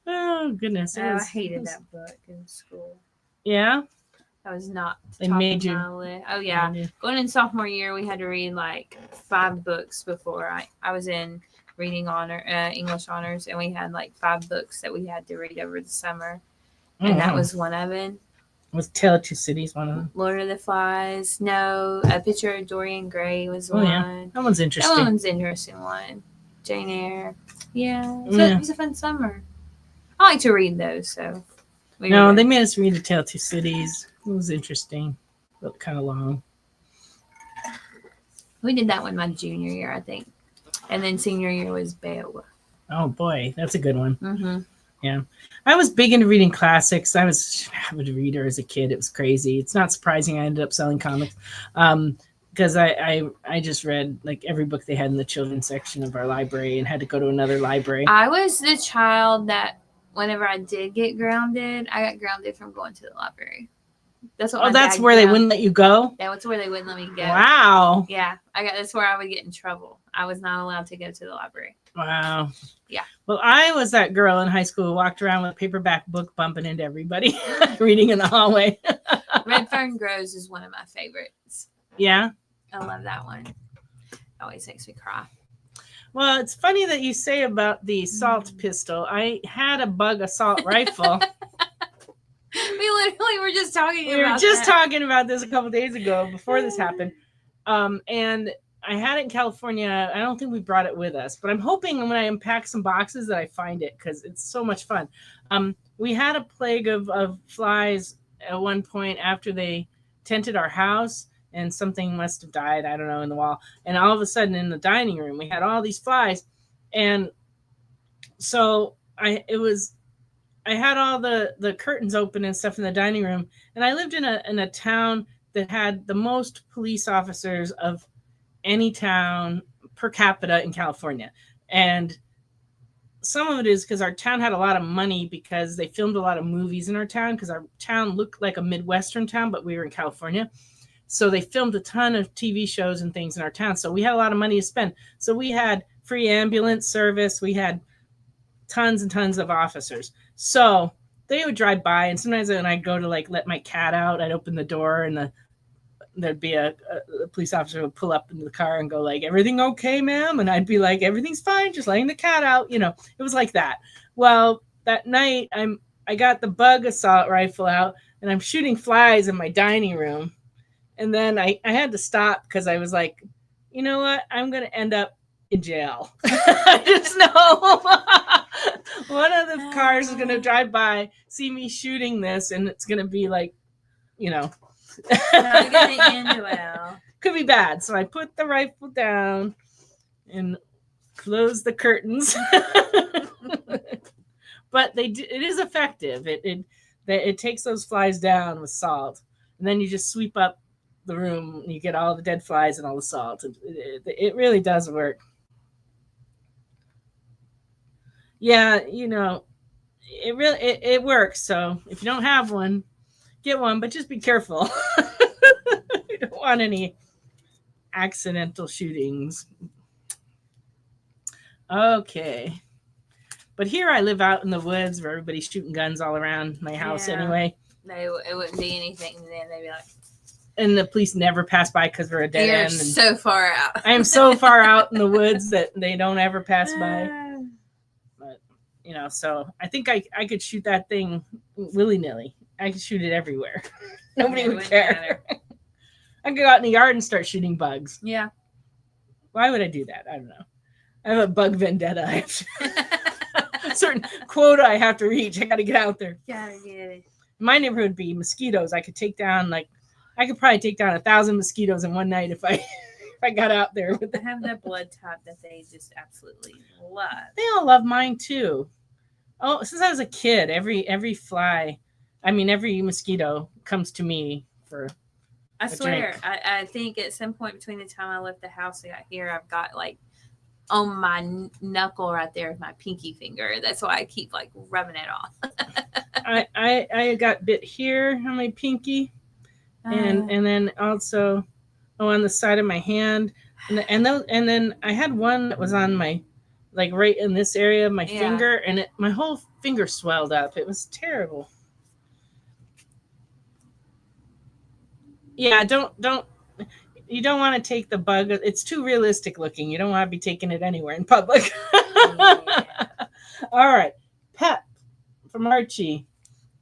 Speaker 1: Oh, goodness.
Speaker 2: I hated that book in school.
Speaker 1: Yeah?
Speaker 2: That was not
Speaker 1: They
Speaker 2: top
Speaker 1: made
Speaker 2: of
Speaker 1: you.
Speaker 2: my list. Oh, yeah. Going in sophomore year, we had to read like 5 books before I was in reading English honors, and we had like 5 books that we had to read over the summer. And that was one of it.
Speaker 1: Was Tale of Two Cities one of them?
Speaker 2: Lord of the Flies. No, A Picture of Dorian Gray was one.
Speaker 1: Yeah. That one's interesting.
Speaker 2: That one's an interesting one. Jane Eyre. Yeah. So
Speaker 1: Yeah.
Speaker 2: It was a fun summer. I like to read those, so.
Speaker 1: No, they made us read A Tale of Two Cities. It was interesting, but kind of long.
Speaker 2: We did that one my junior year, I think. And then senior year was Beowulf.
Speaker 1: Oh, boy. That's a good one.
Speaker 2: Mm-hmm.
Speaker 1: Yeah. I was big into reading classics. I was an avid reader as a kid. It was crazy. It's not surprising I ended up selling comics because I just read like every book they had in the children's section of our library and had to go to another library.
Speaker 2: I was the child that whenever I did get grounded, I got grounded from going to the library. That's what.
Speaker 1: Oh, that's where they wouldn't let you go?
Speaker 2: Yeah, that's where they wouldn't let me go.
Speaker 1: Wow.
Speaker 2: Yeah, that's where I would get in trouble. I was not allowed to go to the library.
Speaker 1: Wow.
Speaker 2: Yeah.
Speaker 1: Well, I was that girl in high school who walked around with a paperback book bumping into everybody, reading in the hallway.
Speaker 2: Red Fern Grows is one of my favorites.
Speaker 1: Yeah.
Speaker 2: I love that one. It always makes me cry.
Speaker 1: Well, it's funny that you say about the assault pistol. I had a bug assault rifle.
Speaker 2: We literally were just talking about
Speaker 1: We were just talking about this a couple days ago before this happened. And I had it in California. I don't think we brought it with us, but I'm hoping when I unpack some boxes that I find it because it's so much fun. We had a plague of flies at one point after they tented our house, and something must have died, I don't know, in the wall. And all of a sudden in the dining room, we had all these flies. And so I had all the curtains open and stuff in the dining room. And I lived in a town that had the most police officers of any town per capita in California. And some of it is because our town had a lot of money because they filmed a lot of movies in our town, because our town looked like a Midwestern town, but we were in California. So they filmed a ton of TV shows and things in our town. So we had a lot of money to spend. So we had free ambulance service. We had tons and tons of officers. So they would drive by, and sometimes when I'd go to like let my cat out, I'd open the door and there'd be a police officer would pull up into the car and go like, "Everything okay, ma'am?" And I'd be like, "Everything's fine, just letting the cat out." You know, it was like that. Well, that night I got the bug assault rifle out and I'm shooting flies in my dining room. And then I had to stop because I was like, you know what? I'm going to end up in jail. I just know one of the cars is going to drive by, see me shooting this, and it's going to be like, you know,
Speaker 2: Not gonna end well.
Speaker 1: could be bad. So I put the rifle down and closed the curtains. But it is effective. It takes those flies down with salt, and then you just sweep up the room and you get all the dead flies and all the salt. It really does work. Yeah, you know, it works. So if you don't have one, get one, but just be careful. You don't want any accidental shootings. Okay. But here I live out in the woods where everybody's shooting guns all around my house anyway.
Speaker 2: It wouldn't be anything then. They'd be like,
Speaker 1: and the police never pass by because we're a dead
Speaker 2: you're
Speaker 1: end. And
Speaker 2: so far out.
Speaker 1: I am so far out in the woods that they don't ever pass by. But, you know, so I think I could shoot that thing willy-nilly. I could shoot it everywhere. Nobody would care. I could go out in the yard and start shooting bugs.
Speaker 2: Yeah.
Speaker 1: Why would I do that? I don't know. I have a bug vendetta. I have a certain quota I have to reach. I got to get out there.
Speaker 2: Gotta get it.
Speaker 1: My neighborhood would be mosquitoes. I could probably take down 1,000 mosquitoes in one night if I got out there with
Speaker 2: I
Speaker 1: them.
Speaker 2: have that blood type that they just absolutely love.
Speaker 1: They all love mine too. Oh, since I was a kid, every mosquito comes to me for.
Speaker 2: I swear, I think at some point between the time I left the house and got here, I've got like on my knuckle right there with my pinky finger. That's why I keep like rubbing it off.
Speaker 1: I got bit here on my pinky, and then also on the side of my hand, and then I had one that was on my, like right in this area of my finger, and my whole finger swelled up. It was terrible. Yeah, you don't want to take the bug. It's too realistic looking. You don't want to be taking it anywhere in public. Yeah. All right. Pep from Archie.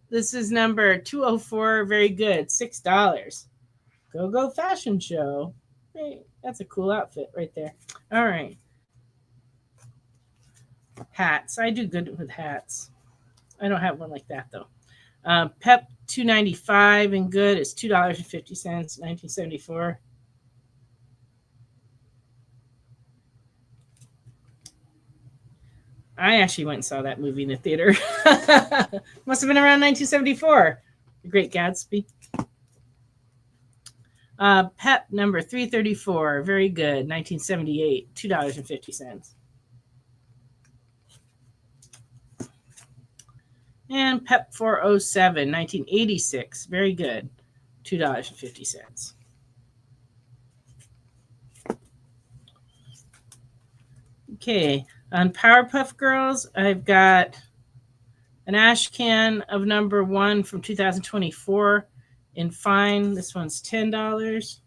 Speaker 1: This is number 204. Very good. $6. Go fashion show. Hey, that's a cool outfit right there. All right. Hats. I do good with hats. I don't have one like that though. Pep $2.95 and good is $2.50, 1974. I actually went and saw that movie in the theater. Must have been around 1974. The Great Gatsby. Pep number 334. Very good. 1978. $2.50. And Pep 407, 1986. Very good. $2.50. Okay. On Powerpuff Girls, I've got an ash can of number 1 from 2024 in fine. This one's $10.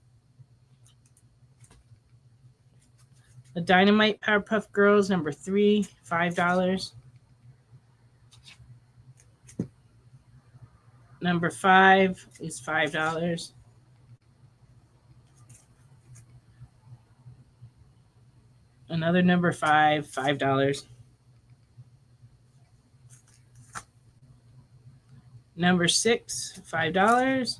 Speaker 1: The Dynamite Powerpuff Girls number 3, $5. Number 5 is $5. Another number 5, $5. Number 6, $5.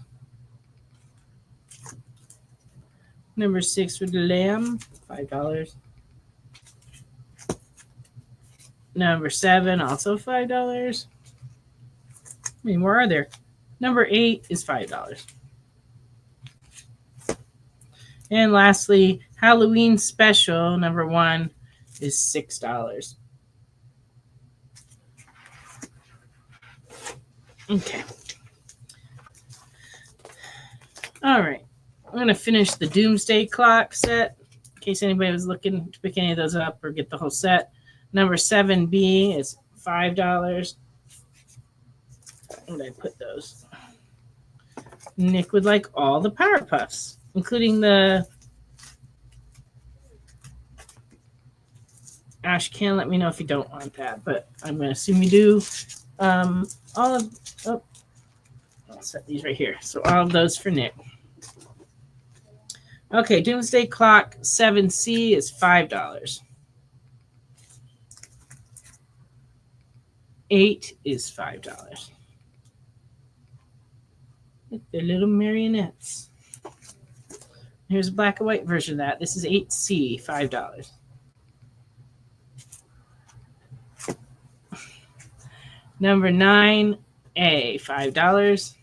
Speaker 1: Number 6 with the lamb, $5. Number 7, also $5. How many more are there? Number 8 is $5. And lastly, Halloween special number 1 is $6. Okay. All right. I'm going to finish the Doomsday Clock set in case anybody was looking to pick any of those up or get the whole set. Number 7B is $5. Where did I put those? Nick would like all the Power Puffs, including the Ash can let me know if you don't want that, but I'm going to assume you do. All of, oh, I'll set these right here. So all of those for Nick. Okay, Doomsday Clock 7C is $5. 8 is $5. They're little marionettes. Here's a black and white version of that. This is 8C, $5. Number 9A, $5.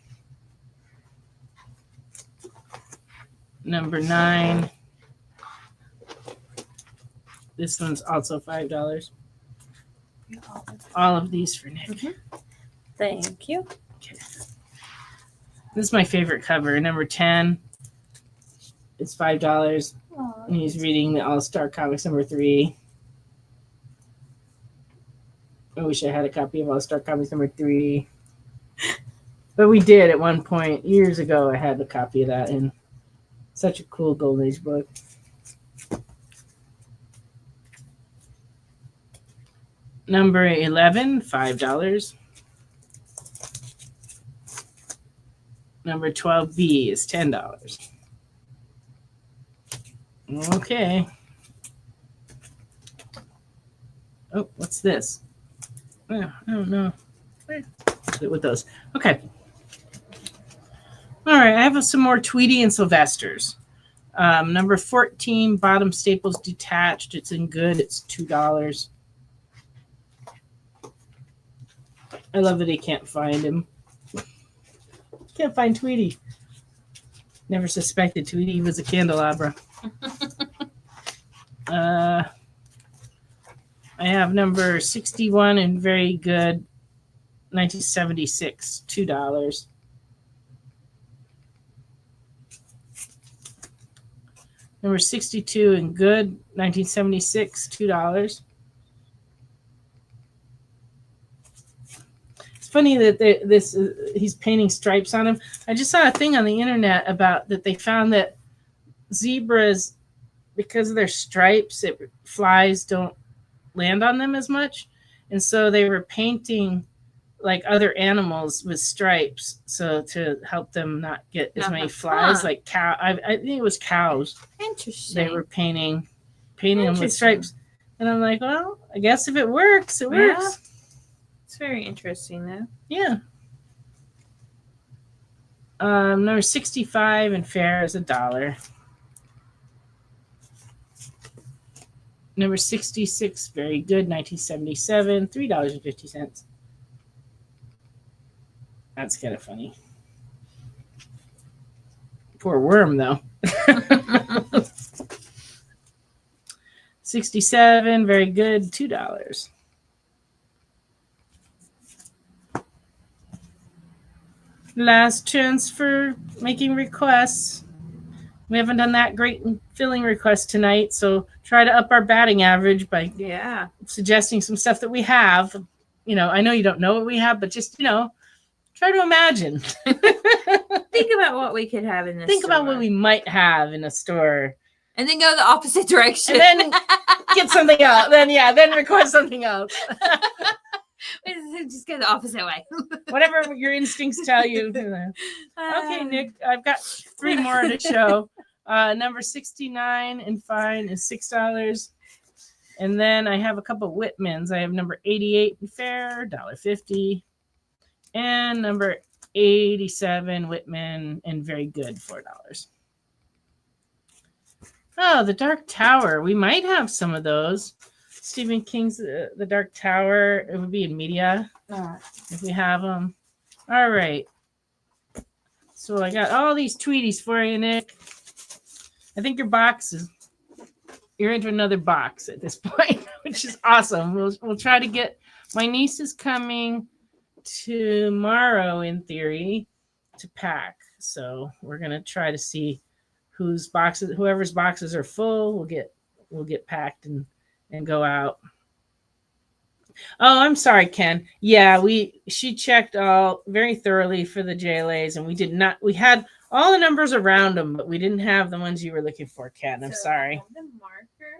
Speaker 1: Number 9. This one's also $5. All of these for Nick.
Speaker 2: Mm-hmm. Thank you.
Speaker 1: Okay. This is my favorite cover. Number 10. It's $5.
Speaker 2: Aww.
Speaker 1: And he's reading the All-Star Comics number 3. I wish I had a copy of All-Star Comics number 3. But we did at one point. Years ago, I had a copy of that in such a cool Golden Age book. Number 11, $5. Number 12B is $10. Okay. Oh, what's this? Oh, I don't know. With those. Okay. All right, I have some more Tweety and Sylvester's. Number 14, bottom staples detached. It's in good. It's $2. I love that he can't find him. Can't find Tweety. Never suspected Tweety was a candelabra. I have number 61 in very good, 1976, $2. Number 62 in good, 1976, $2. It's funny that he's painting stripes on him. I just saw a thing on the internet about that they found that zebras, because of their stripes, flies don't land on them as much, and so they were painting like other animals with stripes, so to help them not get as many flies. Like cow, I think it was cows.
Speaker 2: Interesting.
Speaker 1: They were painting them with stripes, and I'm like, well, I guess if it works, it works.
Speaker 2: It's very interesting, though.
Speaker 1: Yeah. Number 65 and fair is $1. Number 66, very good, 1977, $3.50. That's kind of funny. Poor worm, though. 67, very good, $2. Last chance for making requests. We haven't done that great in filling requests tonight, so try to up our batting average by suggesting some stuff that we have. You know, I know you don't know what we have, but just, try to imagine.
Speaker 2: Think about what we could have in this
Speaker 1: Think
Speaker 2: store.
Speaker 1: about what we might have in a store.
Speaker 2: And then go the opposite direction.
Speaker 1: And then get something else. Then request something else.
Speaker 2: Just go the opposite way.
Speaker 1: Whatever your instincts tell you. Okay, Nick, I've got 3 more to show. Number 69 and fine is $6. And then I have a couple Whitmans. I have number 88 and fair, $1.50. And number 87 Whitman and very good, $4. Oh, the Dark Tower. We might have some of those. Stephen King's The Dark Tower. It would be in media if we have them. All right. So I got all these Tweeties for you, Nick. I think you're into another box at this point, which is awesome. We'll try to get. My niece is coming tomorrow in theory to pack. So we're gonna try to see whoever's boxes are full will get packed and go out. Oh, I'm sorry, Ken. Yeah, she checked all very thoroughly for the JLAs, and we had all the numbers around them, but we didn't have the ones you were looking for, Ken. I'm sorry.
Speaker 2: I have the marker,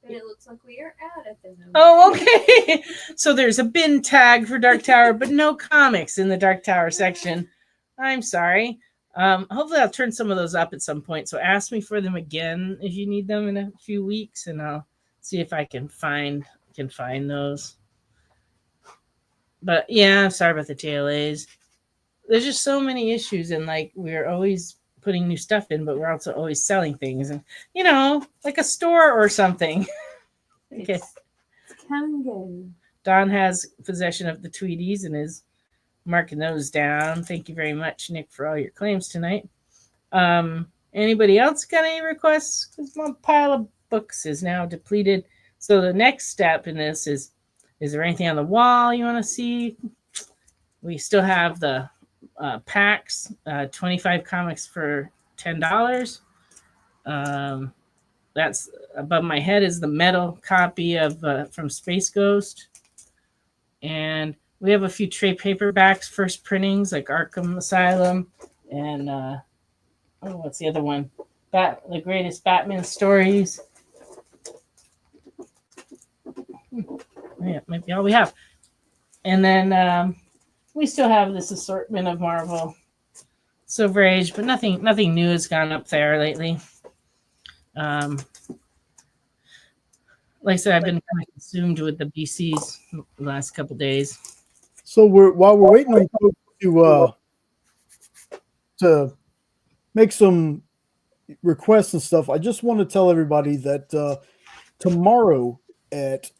Speaker 2: but it looks like we are out at the moment.
Speaker 1: Oh, okay. So there's a bin tag for Dark Tower, but no comics in the Dark Tower section. I'm sorry. Hopefully I'll turn some of those up at some point. So ask me for them again if you need them in a few weeks, and I'll see if I can find those. But yeah, I'm sorry about the JLAs. There's just so many issues, and like we're always putting new stuff in, but we're also always selling things, and like a store or something. Okay.
Speaker 2: It's kind of good.
Speaker 1: Don has possession of the Tweeties and is marking those down. Thank you very much, Nick, for all your claims tonight. Anybody else got any requests? Because my pile of books is now depleted. So the next step in this is there anything on the wall you want to see? We still have the packs, 25 comics for $10. That's above my head is the metal copy of from Space Ghost. And we have a few trade paperbacks, first printings like Arkham Asylum and what's the other one? The Greatest Batman Stories. Yeah, maybe all we have. And then we still have this assortment of Marvel Silver Age, but nothing new has gone up there lately. Like I said, I've been kind of consumed with the BCs the last couple days.
Speaker 8: So while we're waiting on folks to make some requests and stuff, I just want to tell everybody that tomorrow at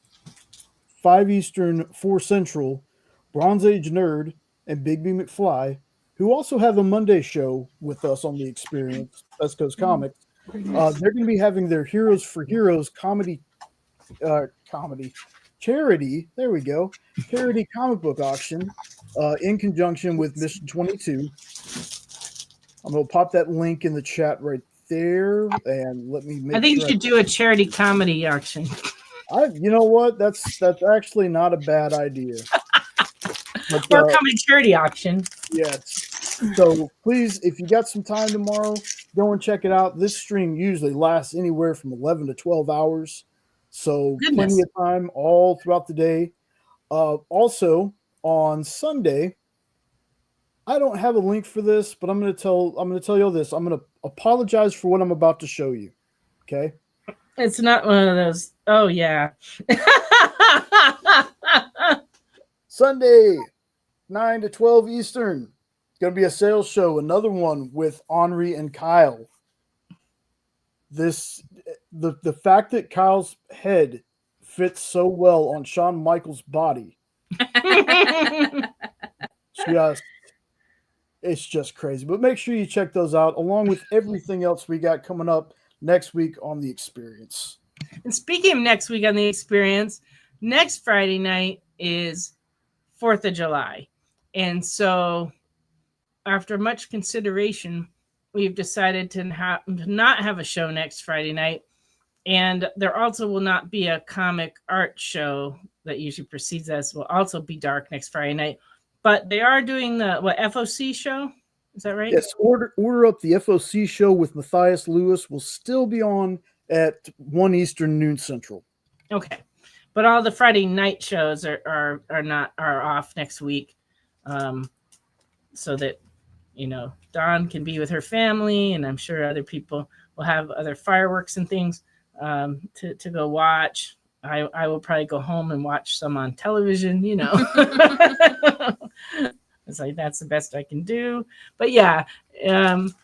Speaker 8: 5 Eastern, 4 Central, Bronze Age Nerd and Big B McFly, who also have a Monday show with us on the Experience, West Coast Comics, they're going to be having their Heroes for Heroes charity. There we go. Charity comic book auction in conjunction with Mission 22. I'm going to pop that link in the chat right there, and let me make
Speaker 1: I think you should do a charity comedy auction.
Speaker 8: You know what? That's actually not a bad idea. But,
Speaker 1: or comedy charity auction.
Speaker 8: Yes. So please, if you got some time tomorrow, go and check it out. This stream usually lasts anywhere from 11 to 12 hours. So plenty of time all throughout the day. Also on Sunday, I don't have a link for this, but I'm going to tell you all this. I'm going to apologize for what I'm about to show you. Okay.
Speaker 1: It's not one of those. Oh yeah.
Speaker 8: Sunday, 9 to 12 Eastern. Going to be a sales show. Another one with Henri and Kyle. The fact that Kyle's head fits so well on Shawn Michaels' body. It's just crazy. But make sure you check those out, along with everything else we got coming up next week on The Experience.
Speaker 1: And speaking of next week on The Experience, next Friday night is 4th of July. And so after much consideration, we've decided to not have a show next Friday night. And there also will not be a comic art show that usually precedes us. Will also be dark next Friday night. But they are doing the FOC show. Is that right?
Speaker 8: Yes. Order up the FOC show with Matthias Lewis. Will still be on at 1 Eastern, noon Central.
Speaker 1: Okay. But all the Friday night shows are off next week. So that, Dawn can be with her family, and I'm sure other people will have other fireworks and things to go watch. I will probably go home and watch some on television, It's like, that's the best I can do. But yeah, I've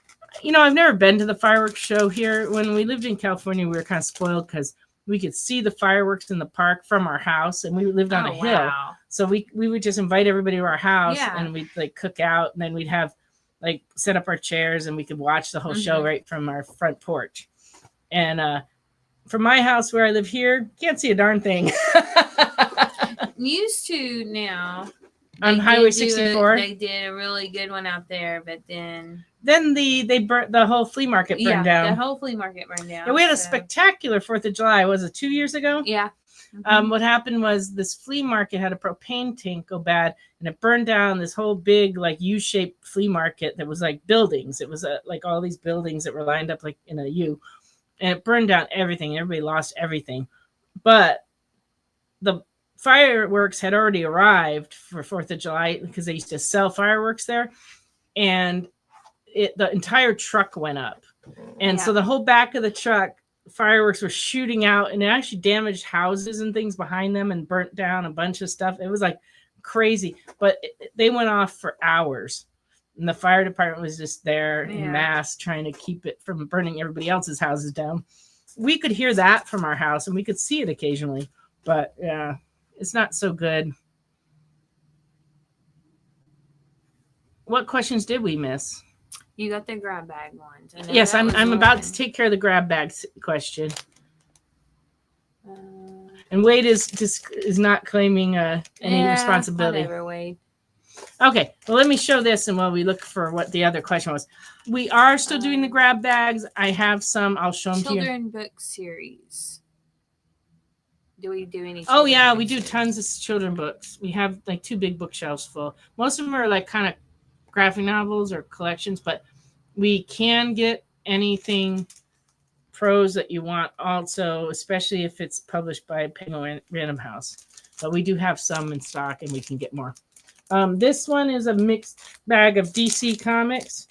Speaker 1: never been to the fireworks show here. When we lived in California, we were kind of spoiled because we could see the fireworks in the park from our house, and we lived on a hill.
Speaker 2: Wow.
Speaker 1: So we would just invite everybody to our house,
Speaker 2: Yeah.
Speaker 1: and we'd like cook out, and then we'd have like set up our chairs, and we could watch the whole show right from our front porch. And from my house where I live here, can't see a darn thing.
Speaker 2: Used to now,
Speaker 1: on Highway 64.
Speaker 2: They did a really good one out there, but then
Speaker 1: they burnt the whole flea market burned down.
Speaker 2: The whole flea market burned down.
Speaker 1: And we had a spectacular 4th of July. Was it 2 years ago?
Speaker 2: Yeah. Mm-hmm.
Speaker 1: What happened was this flea market had a propane tank go bad, and it burned down this whole big like U-shaped flea market that was like buildings. It was like all these buildings that were lined up like in a U, and it burned down everything. Everybody lost everything, but the fireworks had already arrived for 4th of July because they used to sell fireworks there, and the entire truck went up, and so the whole back of the truck, fireworks were shooting out, and it actually damaged houses and things behind them and burnt down a bunch of stuff. It was like crazy, but they went off for hours, and the fire department was just there in mass trying to keep it from burning everybody else's houses down. We could hear that from our house, and we could see it occasionally, but yeah, it's not so good. What questions did we miss?
Speaker 2: You got the grab bag ones.
Speaker 1: Yes, I'm about to take care of the grab bags question. And Wade is not claiming any responsibility.
Speaker 2: Whatever, Wade.
Speaker 1: Okay, well, let me show this, and while we look for what the other question was, we are still doing the grab bags. I have some. I'll show them to you.
Speaker 2: Children book series. Do we do any?
Speaker 1: Oh yeah, we do tons of children books. We have like 2 big bookshelves full. Most of them are like kind of graphic novels or collections, but we can get anything prose that you want also, especially if it's published by Penguin Random House. But we do have some in stock, and we can get more. This one is a mixed bag of DC comics,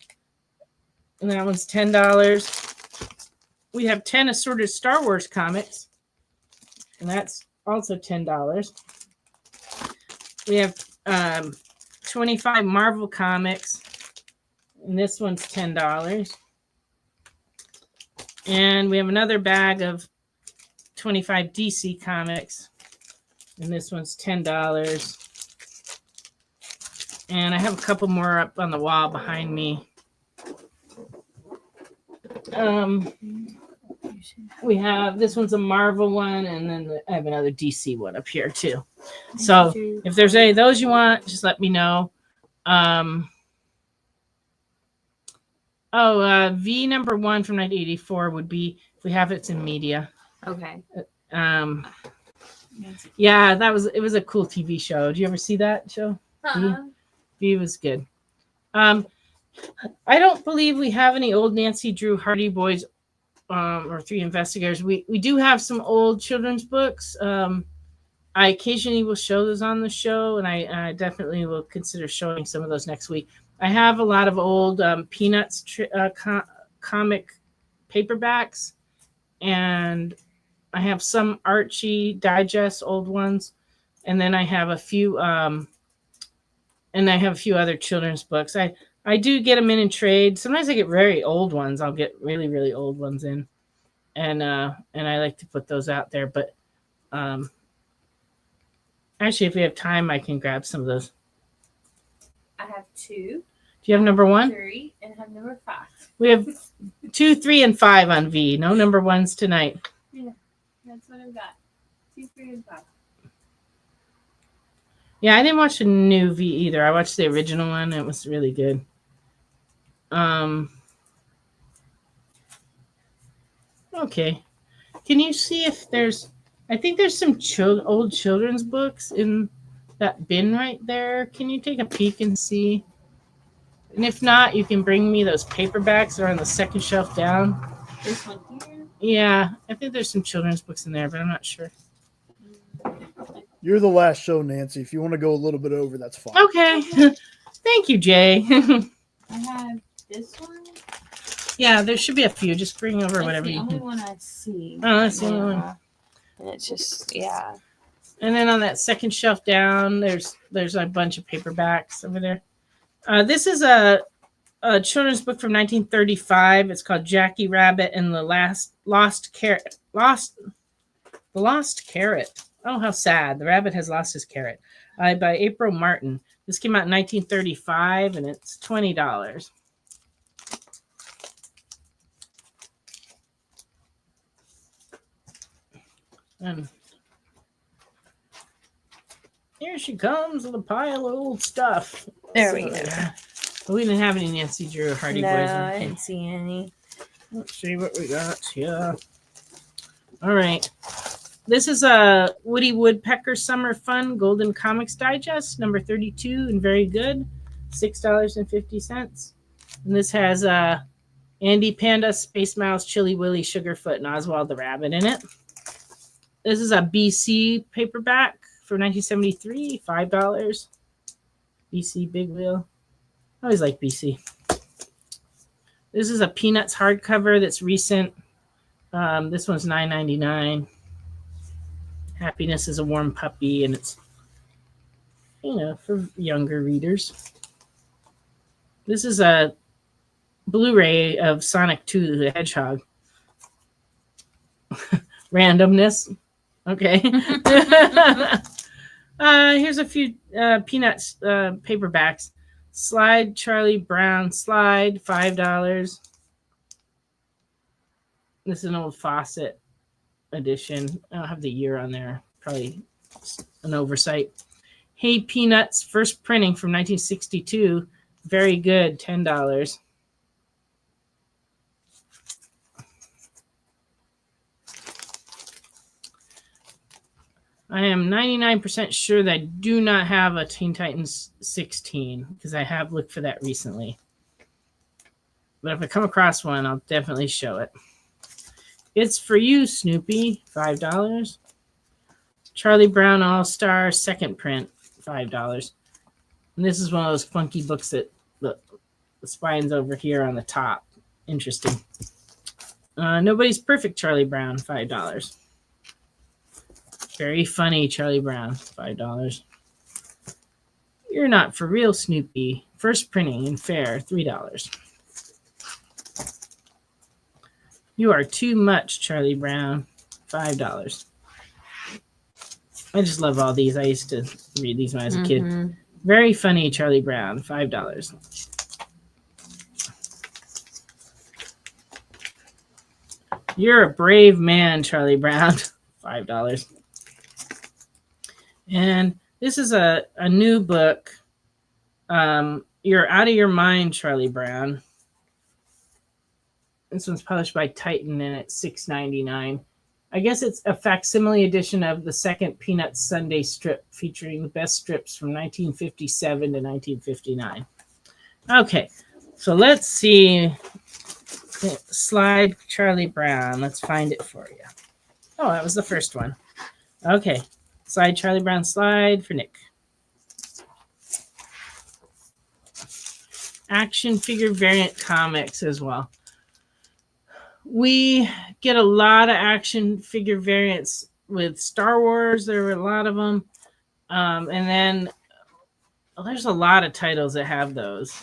Speaker 1: and that one's $10. We have 10 assorted Star Wars comics, and that's also $10. We have 25 Marvel comics, and this one's $10. And we have another bag of 25 DC comics, and this one's $10. And I have a couple more up on the wall behind me. We have, this one's a Marvel one, and then I have another DC one up here too. So if there's any of those you want, just let me know. V number 1 from 1984 would be, if we have it's in media.
Speaker 2: Okay.
Speaker 1: Yeah, it was a cool TV show. Did you ever see that show? V was good. I don't believe we have any old Nancy Drew Hardy Boys or 3 Investigators. We do have some old children's books. I occasionally will show those on the show, and I definitely will consider showing some of those next week. I have a lot of old Peanuts comic paperbacks, and I have some Archie Digest old ones, and then I have a few other children's books. I do get them in trade. Sometimes I get very old ones. I'll get really, really old ones in, and I like to put those out there. But actually, if we have time, I can grab some of those.
Speaker 2: I have 2.
Speaker 1: Do you have number 1?
Speaker 2: 3, and I have number 5.
Speaker 1: We have 2, 3, and 5 on V. No number 1s tonight.
Speaker 2: Yeah, that's what I've got. 2, 3, and 5.
Speaker 1: Yeah, I didn't watch the new V either. I watched the original one. It was really good. Okay. Can you see if there's... I think there's some old children's books in that bin right there. Can you take a peek and see? And if not, you can bring me those paperbacks that are on the second shelf down.
Speaker 2: This one here?
Speaker 1: Yeah, I think there's some children's books in there, but I'm not sure.
Speaker 8: You're the last show, Nancy. If you want to go a little bit over, that's fine.
Speaker 1: Okay. Thank you, Jay.
Speaker 2: I have this one.
Speaker 1: Yeah, there should be a few. Just bring over whatever you
Speaker 2: That's the
Speaker 1: can.
Speaker 2: only one I see.
Speaker 1: Oh, that's the only one.
Speaker 2: And it's just, yeah.
Speaker 1: And then on that second shelf down, there's a bunch of paperbacks over there. This is a children's book from 1935. It's called Jackie Rabbit and the Lost Carrot. The Lost Carrot. Oh, how sad. The rabbit has lost his carrot. By April Martin. This came out in 1935, and it's $20. Here she comes with a pile of old stuff.
Speaker 2: There we go.
Speaker 1: But we didn't have any Nancy Drew or Hardy
Speaker 2: No,
Speaker 1: Boys. Or
Speaker 2: I
Speaker 1: anything.
Speaker 2: didn't see any.
Speaker 1: Let's see what we got here. All right. This is a Woody Woodpecker Summer Fun Golden Comics Digest, number 32, and very good. $6.50. And this has Andy Panda, Space Mouse, Chili Willy, Sugarfoot, and Oswald the Rabbit in it. This is a BC paperback for 1973, $5. BC Big Wheel. I always like BC. This is a Peanuts hardcover that's recent. This one's $9.99. Happiness is a Warm Puppy, and it's, for younger readers. This is a Blu-ray of Sonic 2 the Hedgehog. Randomness. Okay. Here's a few Peanuts paperbacks. Slide, Charlie Brown Slide, $5. This is an old Fawcett edition. I don't have the year on there. Probably an oversight. Hey Peanuts, first printing from 1962. Very good, $10. I am 99% sure that I do not have a Teen Titans 16 because I have looked for that recently. But if I come across one, I'll definitely show it. It's for you, Snoopy, $5. Charlie Brown All-Star second print, $5. And this is one of those funky books that the spine's over here on the top. Interesting. Nobody's Perfect Charlie Brown, $5. Very funny Charlie Brown, $5. You're Not For Real Snoopy, first printing in fair, $3. You Are Too Much Charlie Brown, $5. I just love all these. I used to read these when I was a kid. Very funny Charlie Brown, $5. You're a Brave Man Charlie Brown, $5. And this is a new book. You're Out of Your Mind, Charlie Brown. This one's published by Titan, and it's $6.99. I guess it's a facsimile edition of the second Peanuts Sunday strip, featuring the best strips from 1957 to 1959. Okay, so let's see. Slide Charlie Brown. Let's find it for you. Oh, that was the first one. Okay. Slide Charlie Brown Slide for Nick. Action figure variant comics as well. We get a lot of action figure variants with Star Wars. There were a lot of them. And then there's a lot of titles that have those.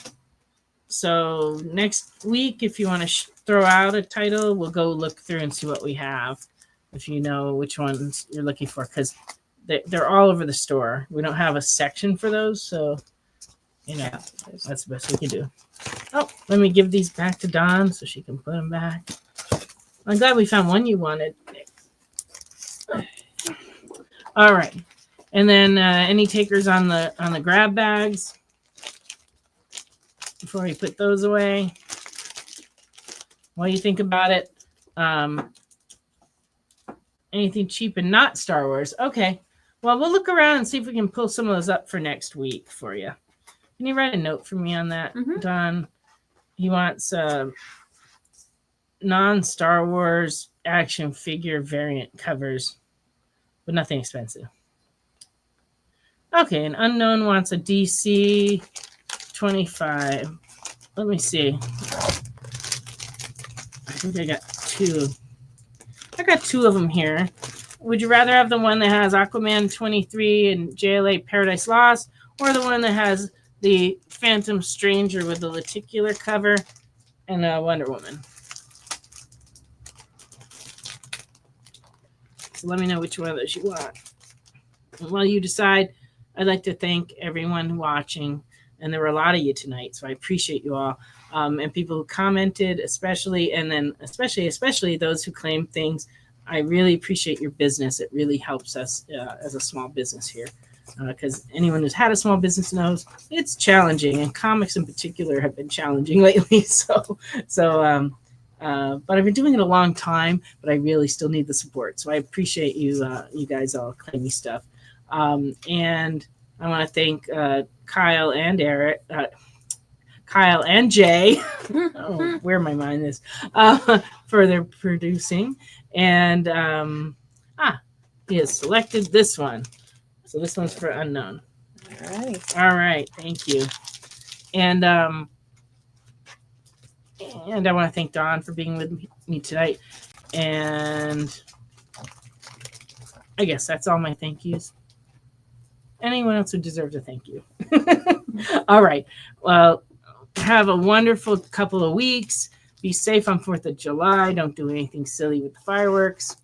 Speaker 1: So next week, if you want to throw out a title, we'll go look through and see what we have, if you know which ones you're looking for, because they're all over the store. We don't have a section for those, so that's the best we can do. Oh, let me give these back to Dawn so she can put them back. I'm glad we found one you wanted. All right, and then any takers on the grab bags before we put those away? What do you think about it? Anything cheap and not Star Wars? Okay. Well, we'll look around and see if we can pull some of those up for next week for you. Can you write a note for me on that, Don? He wants non-Star Wars action figure variant covers, but nothing expensive. Okay, an unknown wants a DC 25. Let me see. I think I got two. I got two of them here. Would you rather have the one that has Aquaman 23 and JLA Paradise Lost, or the one that has the Phantom Stranger with the lenticular cover and Wonder Woman? So let me know which one of those you want. And while you decide, I'd like to thank everyone watching. And there were a lot of you tonight, so I appreciate you all. And people who commented, especially those who claimed things. I really appreciate your business. It really helps us as a small business here. because anyone who's had a small business knows it's challenging, and comics in particular have been challenging lately. But I've been doing it a long time, but I really still need the support. So I appreciate you guys all claiming stuff. And I want to thank Kyle and Eric, Kyle and Jay, oh, where my mind is, for their producing. And he has selected this one. So this one's for unknown. All right. Thank you. And I want to thank Dawn for being with me tonight. And I guess that's all my thank yous. Anyone else who deserves a thank you. All right. Well, have a wonderful couple of weeks. Be safe on 4th of July. Don't do anything silly with the fireworks.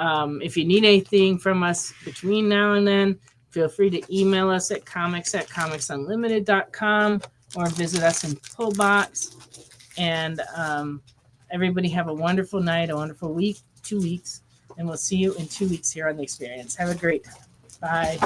Speaker 1: If you need anything from us between now and then, feel free to email us at comics@comicsunlimited.com or visit us in Pullbox. And everybody have a wonderful night, a wonderful week, 2 weeks, and we'll see you in 2 weeks here on The Experience. Have a great time. Bye.